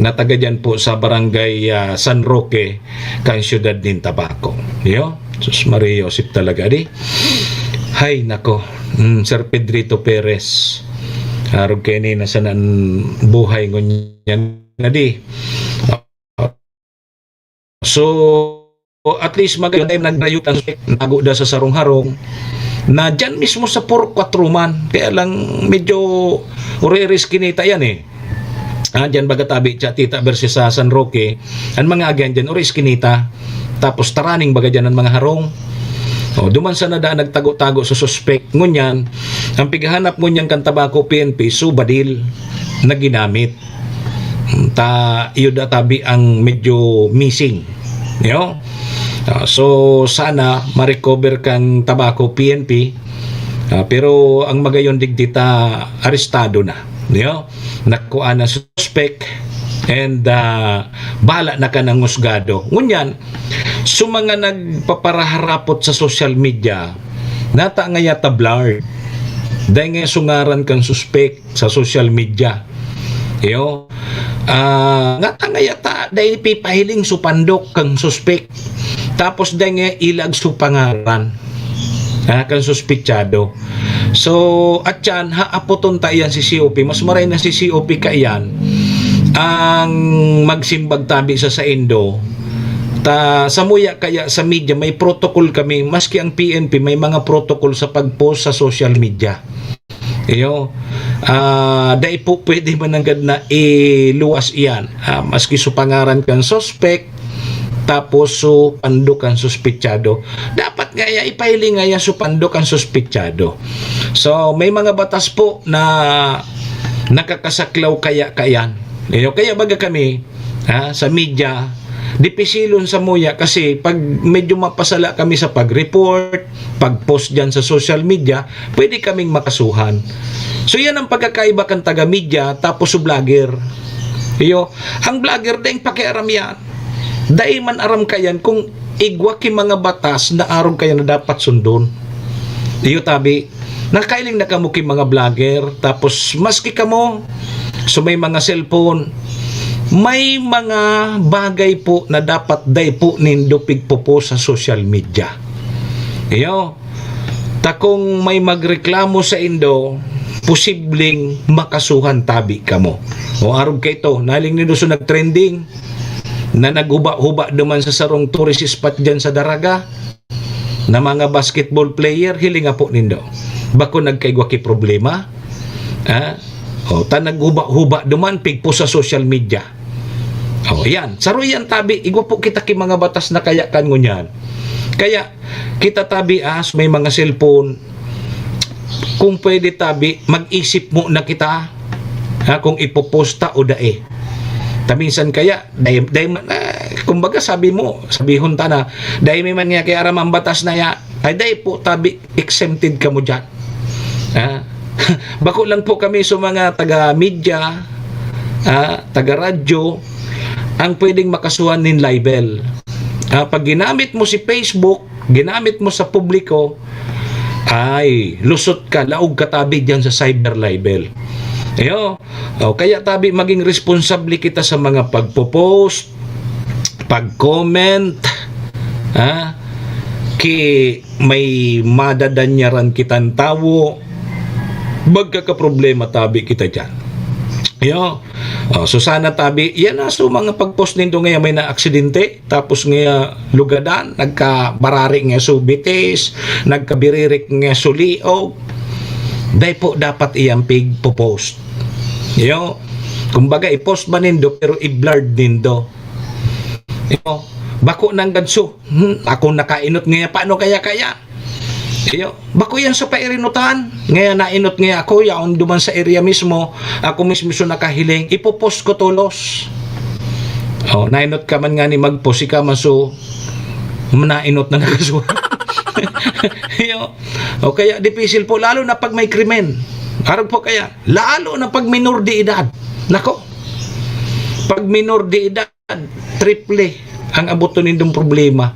S6: na taga dyan po sa barangay San Roque kang siyudad din Tabaco. Sus Maria Josep talaga di. Hay nako, Sir Pedrito Perez. Arog kayo ni nasanan buhay ngunyan na di. So at least magayon tayo nagrayot ang nago da sa sarong-harong na dyan mismo sa 4-4 man. Kaya lang medyo uri-risky nita yan dyan bagatabi siya tita versus sa San Roque. Ang mga agyan dyan uri iskinita. Tapos taraning baga dyan ang mga harong. Duman sa nadaan nagtago-tago sa suspect. Ngunyan, ang pighanap ngunyan kan tabako PNP subadil na ginamit. Iyo databi ang medyo missing. So sana ma-recover kang tabako PNP. Pero ang magayon digdita arestado na. Nakuha na suspect and bala na ka ng husgado. Ngunyan, mga nagpaparaharapot sa social media nata nga yata blurred dahil nga sungaran kang suspect sa social media. Nga yata dahil pipahiling supandok kang suspect tapos dahil nga ilag supangaran kang suspitsado. So at yan haapoton tayan si COP, mas maray na si COP kayan ang magsimbag tabi sa Indo sa muya kaya sa media may protocol kami, maski ang PNP may mga protocol sa pagpost sa social media. Dahil po pwede mananggad na iluwas iyan, maski supangaran kang suspect tapos supandok ang suspitsado. Dapat nga ipahiling nga supandok ang suspitsado. So may mga batas po na nakakasaklaw kayan. Kaya baga kami sa media dipisilon sa muya kasi pag medyo mapasala kami sa pag-report, pag-post dyan sa social media, pwede kaming makasuhan. So yan ang pagkakaiba kan taga-media tapos su vlogger. Ang vlogger dahil pakiaram yan. Dahil man aram kayan kung igwa ki mga batas na aron kaya na dapat sundon. Tabi, nakailing na kamo ki mga vlogger tapos maski kamo so may mga cellphone, may mga bagay po na dapat day po nindupig po sa social media. Takong may magreklamo sa Indo, posibleng makasuhan tabi kamo. O arog kay to, naling nindo so nagtrending na naghuba-huba duman sa sarong tourist spot dyan sa Daraga na mga basketball player, hilinga po nindo. Bako nagkaigwa ki problema. O ta naghuba-huba duman pigpo sa social media. O yan, saro yan tabi, igwa po kita ki mga batas na kaya kan ngunyan. Kaya kita tabi may mga cellphone, kung pwede tabi, mag-isip mo na kita kung ipoposta o dae. Taminsan kaya, kumbaga sabihon ta na, dahi may man nga kaya aram batas na ya, ay dahi po tabi, exempted ka mo dyan. Bako lang po kami sa mga taga-media, taga-radyo, ang pwedeng makasuhan nin libel. Pag ginamit mo si Facebook, ginamit mo sa publiko, ay lusot ka, laog ka tabi dyan sa cyber libel. Kaya tabi maging responsable kita sa mga pagpo-post, pag-comment, may madadanyaran kitang tawo, magkakaproblema tabi kita dyan. So sana tabi, yan na so mga pag-post nindo ngayon may na-aksidente, tapos nga lugadan, nagkabarari nga subitis, nagkabiririk nga suliog, dahil po dapat iyampig po post. Kumbaga i-post ba nindo pero i-blurred nindo. Bako nang ganso, ako nakainot nga, paano kaya? Bako yan sa pairinutan. Ngayon nainot nga ako, yaon duman sa area mismo, ako mismo so nakahiling, ipopost ko tulos. Nainot ka man nga ni magpost, ka man so, nainot na nakasuha. Kaya dipisil po, lalo na pag may krimen. Harap po kaya, lalo na pag minor de edad. Nako, pag minor de edad, triple ang abuto nindong problema.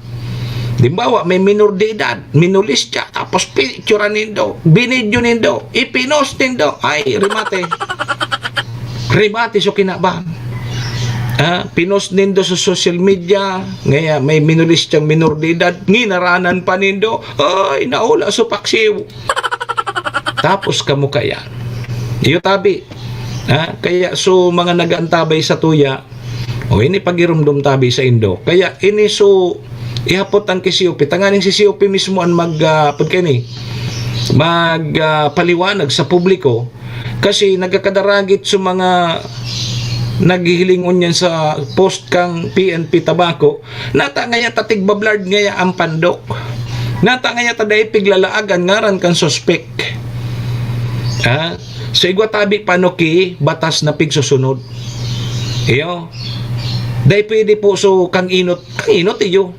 S6: Dimbawa, may minor de edad, minulistya, tapos picture nindo, binidyo nindo, ipinost nindo, ay, rimate. Rimate so kinabang. Pinost nindo sa social media, ngaya may minulistyang minor de edad, nginaranan pa nindo, ay, naula so paksiw. Tapos kamo kaya. Iyo tabi. Kaya so mga nagaantabay sa tuya, ini pagirumdum tabi sa Indo. Kaya ini so ihapot ang kisiupi. Tanganing si siupi mismo ang magpaliwanag sa publiko kasi nagkakadaragit sa mga naghihilingon yan sa post kang PNP Tabako. Nata ngaya tatig bablard ngaya ang pandok. Nata ngaya taday piglalaagan ngaran kan suspek. So igwa tabi panoki batas na pigsusunod. Day pwede po so kang inot iyo.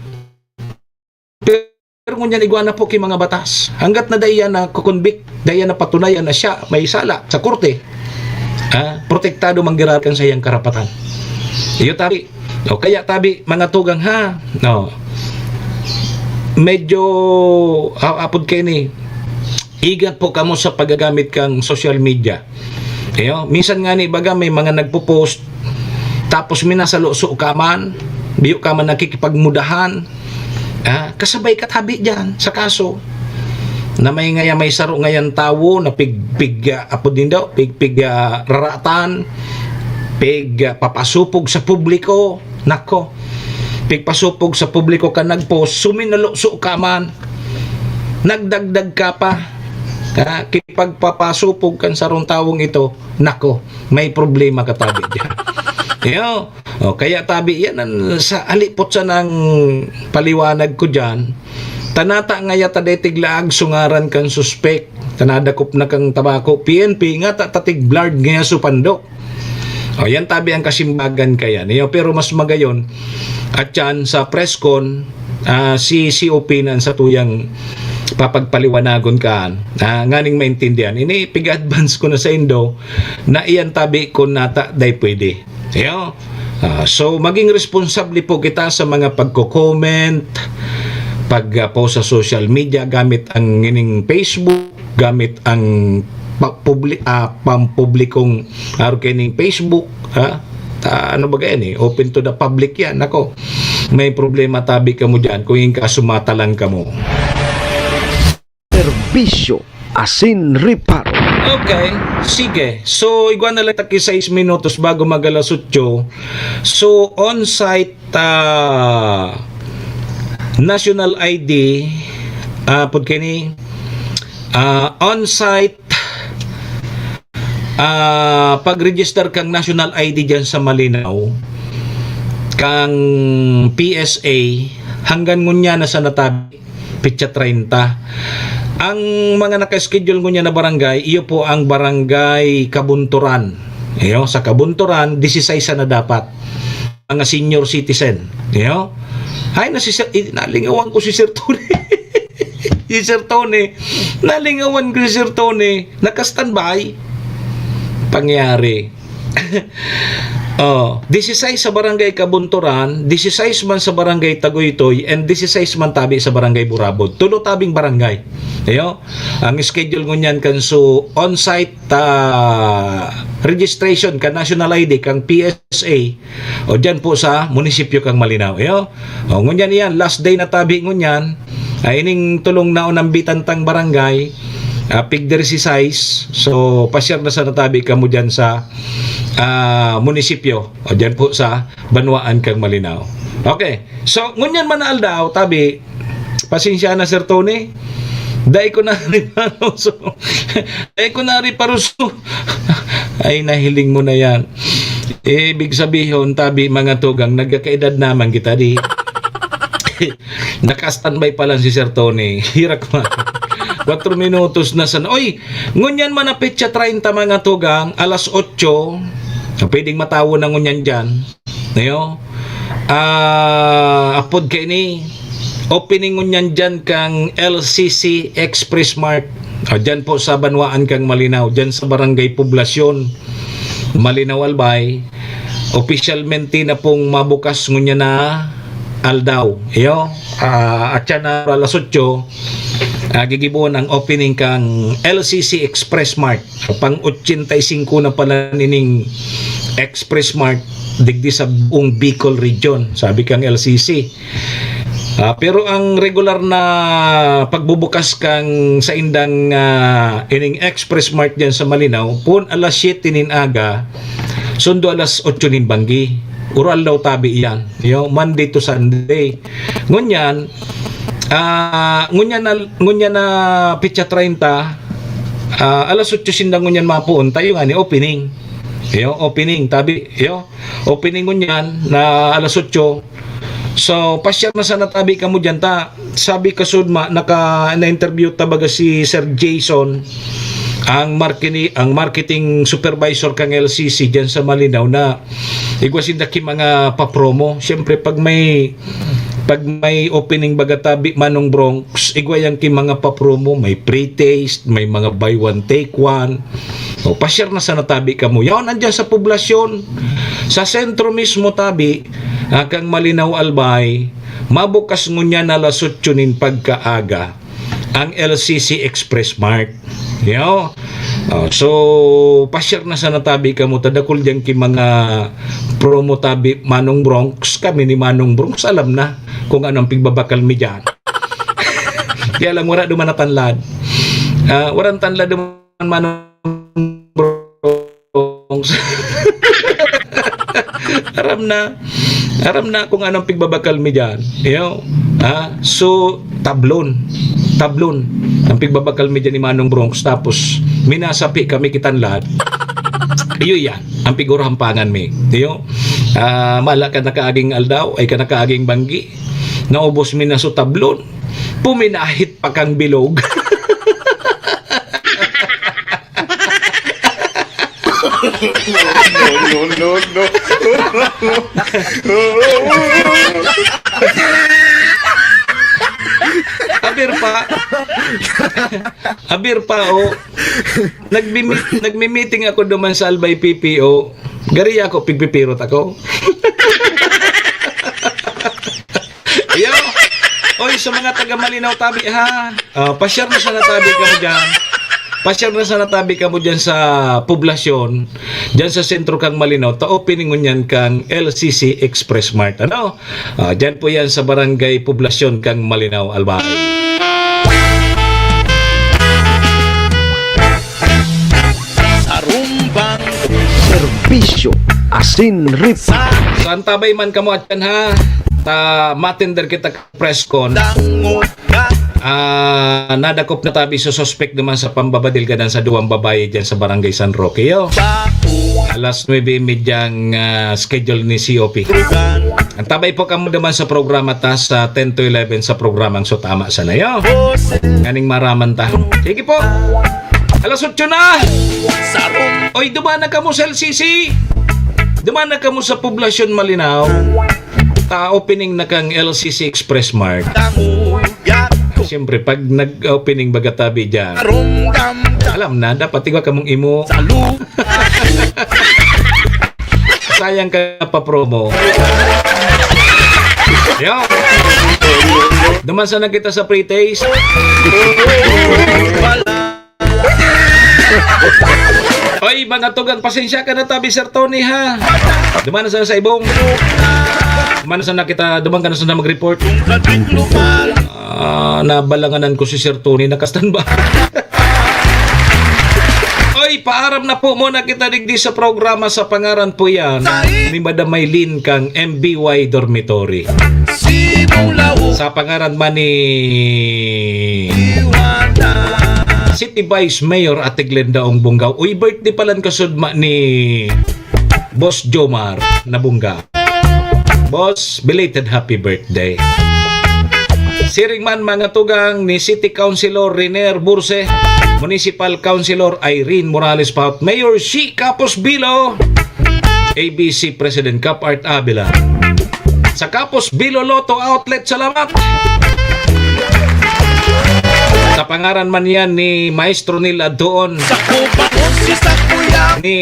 S6: Pero ngunyan igwa na po ki mga batas. Hanggat na dayan na kukonvict, dayan na patunayan na siya may sala sa korte. Protektado manggirakan sa iyang karapatan. Iyo tabi. Kaya tabi mga tugang medyo apod kayo ni igat po kamo sa paggagamit kang social media. Minsan nga ni baga may mga nagpo-post tapos minasaluso ka man, biyo ka man nakikipagmudahan. Kasabay ka tabi dyan sa kaso na may saro ngayon tawo na apod din daw, raratan, papasupog sa publiko. Nako, pigpasupog sa publiko ka nagpost, suminaluso ka man, nagdagdag ka pa. Kipagpapasupog kan sarong tawong ito, nako, may problema ka tabi dyan. Kaya tabi yan sa alipot sa ng paliwanag ko dyan, tanata nga yata detiglaag sungaran kan suspek, tanadakop na kang tabako PNP nga tatig blard nga supandok. Yan tabi ang kasimbagan kaya niyo. Pero mas magayon at yan sa presscon, si COP nan sa tuyang papagpaliwanagon ka nganing maintindihan. Ini pig-advance ko na sa Indo na iyan tabi ko nata day pwede. So maging responsable po kita sa mga pagko-comment, pag-post sa social media gamit ang ining Facebook, gamit ang pampublikong kening Facebook, ano ba yan open to the public yan. Nako, may problema tabi ka mo dyan kung yung kasumatalang ka mo.
S3: Serbisyo asin reparo.
S6: Okay, sige. So, iguan na lang taki 6 minutos bago mag-alas 8. So, on-site national ID pud kini on-site pag-register kang national ID dyan sa Malinaw kang PSA hanggang ngunya na sa natabi pitsa 30. Ang mga naka-schedule ngunya na barangay, iyo po ang barangay Kabunturan. Iyo, sa Kabunturan 16 na dapat mga senior citizen. Iyo. Hay na si Sir, nalingawan ko si Sir Tony. Si Sir Tony, nalingawan ko si Sir Tony, naka-standby. Pangyari. 16 sa barangay Kabunturan, 16 man sa barangay Tagoytoy, and 16 man tabi sa barangay Burabod. Tulo tabing barangay. Ayo, ang schedule ngunyan kan so on-site registration ka national ID kang PSA o dyan po sa munisipyo kang Malinaw. Ayo, ngunyan yan, last day na tabi ngunyan, ay ining tulong na unang bitantang barangay, pigder si size. So pasyar na sa natabi ka mo dyan sa munisipyo o dyan po sa Banwaan kang Malinaw. Okay, so ngunyan manaal daw tabi, pasensya na Sir Tony, dahil ko na rin paruso. Dahil ko na rin paruso. Ay, nahiling mo na yan. Ibig sabihin, tabi mga tugang, nagkakaedad naman kita di. Naka-standby pa lang si Sir Tony. Hirak man. 4 minutos na sana. Oy, ngunyan man na petsa 30 mga tugang, alas 8. Pwedeng matawo na ngunyan dyan. Ayo. Apod kayo ni opening ngunyan dyan kang LCC Express Mart. Dyan po sa Banwaan kang Malinaw. Dyan sa Barangay Poblasyon Malinaw Albay. Officialmente na pong mabukas ngunyan na aldaw. Iyo. At yan na alas 8. Gigibuon ang opening kang LCC Express Mart. Pang 85 na pala nining Express Mart digdi sa buong Bicol region. Sabi kang LCC. Pero ang regular na pagbubukas kang sa indang ining Express Mart dyan sa Malinaw, pun alas 7 nin aga, sundo alas 8 nin banggi. Ural daw tabi iyan. Monday to Sunday. Ngunyan, ngunyan na pitsa 30, alas 8 sindang ngunyan mapuon, tayo nga ni opening. Opening, tabi. Opening ngunyan na alas 8. So, pasyar na sa natabi ka mo dyan ta. Sabi ka sudma, na-interview tabaga si Sir Jason, ang marketing supervisor kang LCC dyan sa Malinaw na igwasin na ki mga papromo. Siyempre, pag may opening bagatabi Manong Bronx, igwayan ki mga papromo, may pre-taste, may mga buy one take one. O pasyar na sa natabi ka mo. Yan, andyan sa poblasyon, sa sentro mismo tabi, kang Malinaw Albay, mabukas ngunya na alas 8 nin pagkaaga ang LCC Express Mart. So pasyar na sa natabi ka mo, tadakol dyan ki mga promo tabi Manong Bronx. Kami ni Manong Bronx alam na kung anong pigbabakal mi dyan. Kaya lang wala duman na tanlad. Walang tanlad duman Manong Bronx. Aram na kung anong pigbabakal mi dyan. So tablon ang pigbabakal mi dyan ni Manong Bronx, tapos minasapi kami kitanlad. Iyo yan ang pigurahampangan mi. Mala ka nakaaging aldaw ay ka nakaaging banggi, naubos mi na so tablon, puminahit pa kang bilog.
S4: No.
S6: Aber pa nagmi-meeting ako duman sa Albay PPO. Gari ako pigpipirot ako. Yo. Oy, sa mga taga Malinaw tabi ha. Pasyar na sa natabi ka mo dyan. Pasyar na sa natabi ka mo dyan sa poblasyon, dyan sa sentro kang Malinaw, ta-opening mo yan kang LCC Express Mart. Dyan po yan sa barangay Poblasyon kang Malinaw Albay.
S3: serbisyo, asin ripa.
S6: So antabay man kamo at yan ha. Matender kita press con. Nadakop na tabi sa suspect naman sa pambabadil ka sa duwang babae dyan sa Barangay San Roque. Yo. Alas 9:30 ang schedule ni COP. Ang tabay po kamo naman sa programa ta sa 10 to 11 sa programang So Tama Sana. Yo. Nganing maraman ta. Sige po. Alas 8 na. Oy, dumaan na kamo sa LCC. Dumaan na kamo sa Poblacion Malinaw. Opening na kang LCC Express Mart. Siyempre, pag nag-opening bagatabi dyan, alam na, dapat tigwa ka mong imo. Sayang ka pa promo. Yo! Duman sana kita sa pre-taste. Oy, mga tugang, pasensya ka na tabi, Sir Tony, ha? Duman sana sa ibong. Duman sana kita, duman ka na sana mag-report. Nabalanganan ko si Sir Tony, nakastan ba? Oy, paaram na po muna kita digdi sa programa sa pangaran po yan ni Madam Maylin kang MBY Dormitory. Sa pangaran man ni City Vice Mayor Ate Glenda Ong Bungaw. Uy, birthday palan kasudma ni Boss Jomar na Bunga. Boss, belated happy birthday. Siring man mga tugang ni City Councilor Renier Burse, Municipal Councilor Irene Morales Paut, Mayor Shi Capos Bilo, ABC President Cap Art Abila. Sa Capos Bilo Lotto Outlet, salamat. Sa pangaran man yan ni Maestro Nil Addoon, ni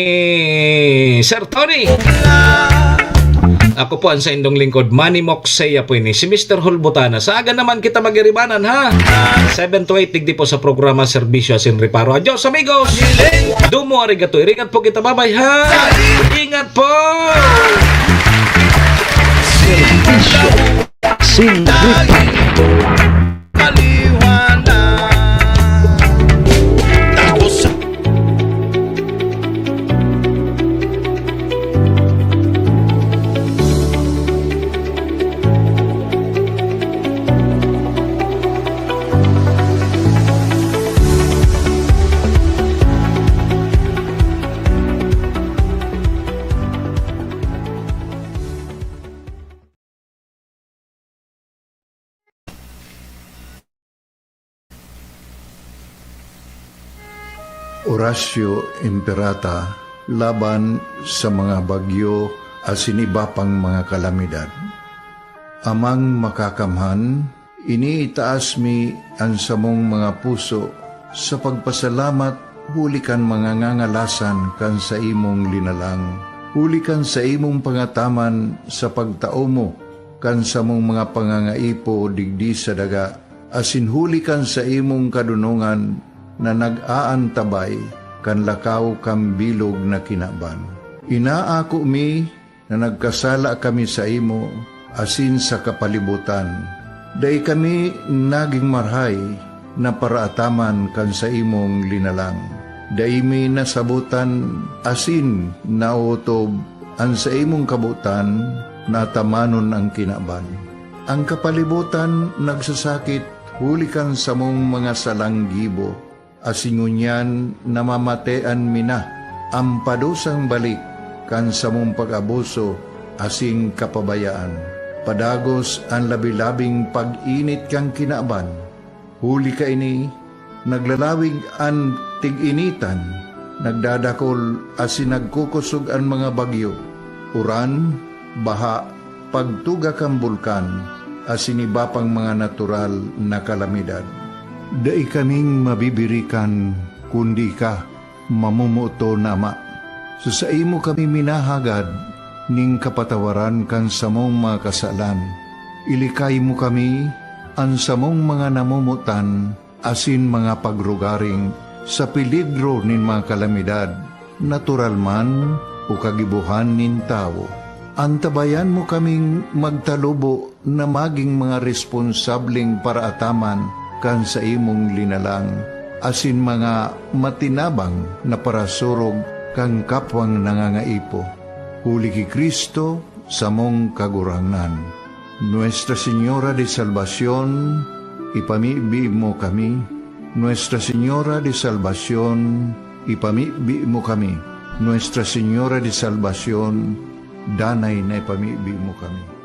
S6: Sir Tony. Ako po ang sa indong lingkod, Manny Moxeya po ini, si Mr. Hulbutana. Sa aga naman kita magiribanan, ha? 7 to 8, tigdi po sa programa Serbisyo Asin Reparo. Adios, amigos! Dumo, arigato. Iringat po kita, babay, ha? Ingat po!
S3: Serbisyo, asin ripa.
S10: Horacio Imperata laban sa mga bagyo asin iba pang mga kalamidad. Amang makakamhan, iniitaas mi ang samong mga puso sa pagpasalamat, huli kan mga ngangalasan kan sa imong linalang. Huli kan sa imong pangataman sa pagtao mo, kan sa mong mga pangangaipo digdi sa daga, asin huli kan sa imong kadunungan na nag-aantabay kan lakaw kang bilog na kinaban. Inaako mi na nagkasala kami sa imo asin sa kapalibutan. Day kami naging marhay na paraataman kan sa imong linalang. Day mi nasabutan asin nautob ang sa imong kabutan na tamanon ang kinaban. Ang kapalibutan nagsasakit hulikan sa mong mga salanggibo. Asingunyan namamatean mina ang padusang balik kan sa mong pag-abuso asing kapabayaan. Padagos ang labi-labing pag-init kang kinaban. Huli ka ini, naglalawig ang tig-initan, nagdadakol asin nagkukusog ang mga bagyo. Uran, baha, pagtuga kang bulkan, asin iba pang mga natural na kalamidad. Dai kaming mabibirikan, kundi ka, mamumuto na ama. So sa imo kami minahagad, ning kapatawaran kan samong mga kasalan. Ilikay mo kami, ang samong mga namumutan, asin mga pagrugaring, sa peligro nin mga kalamidad, natural man o kagibuhan nin tao. Antabayan mo kaming magtalubo na maging mga responsabling paraataman, kan sa imong linalang, asin mga matinabang na parasurog kang kapwang nangangaipo. huli ki Kristo sa mong kagurangan. Nuestra Señora de Salvación, ipamibi mo kami. Nuestra Señora de Salvación, ipamibi mo kami. Nuestra Señora de Salvación, danay na ipamibi mo kami.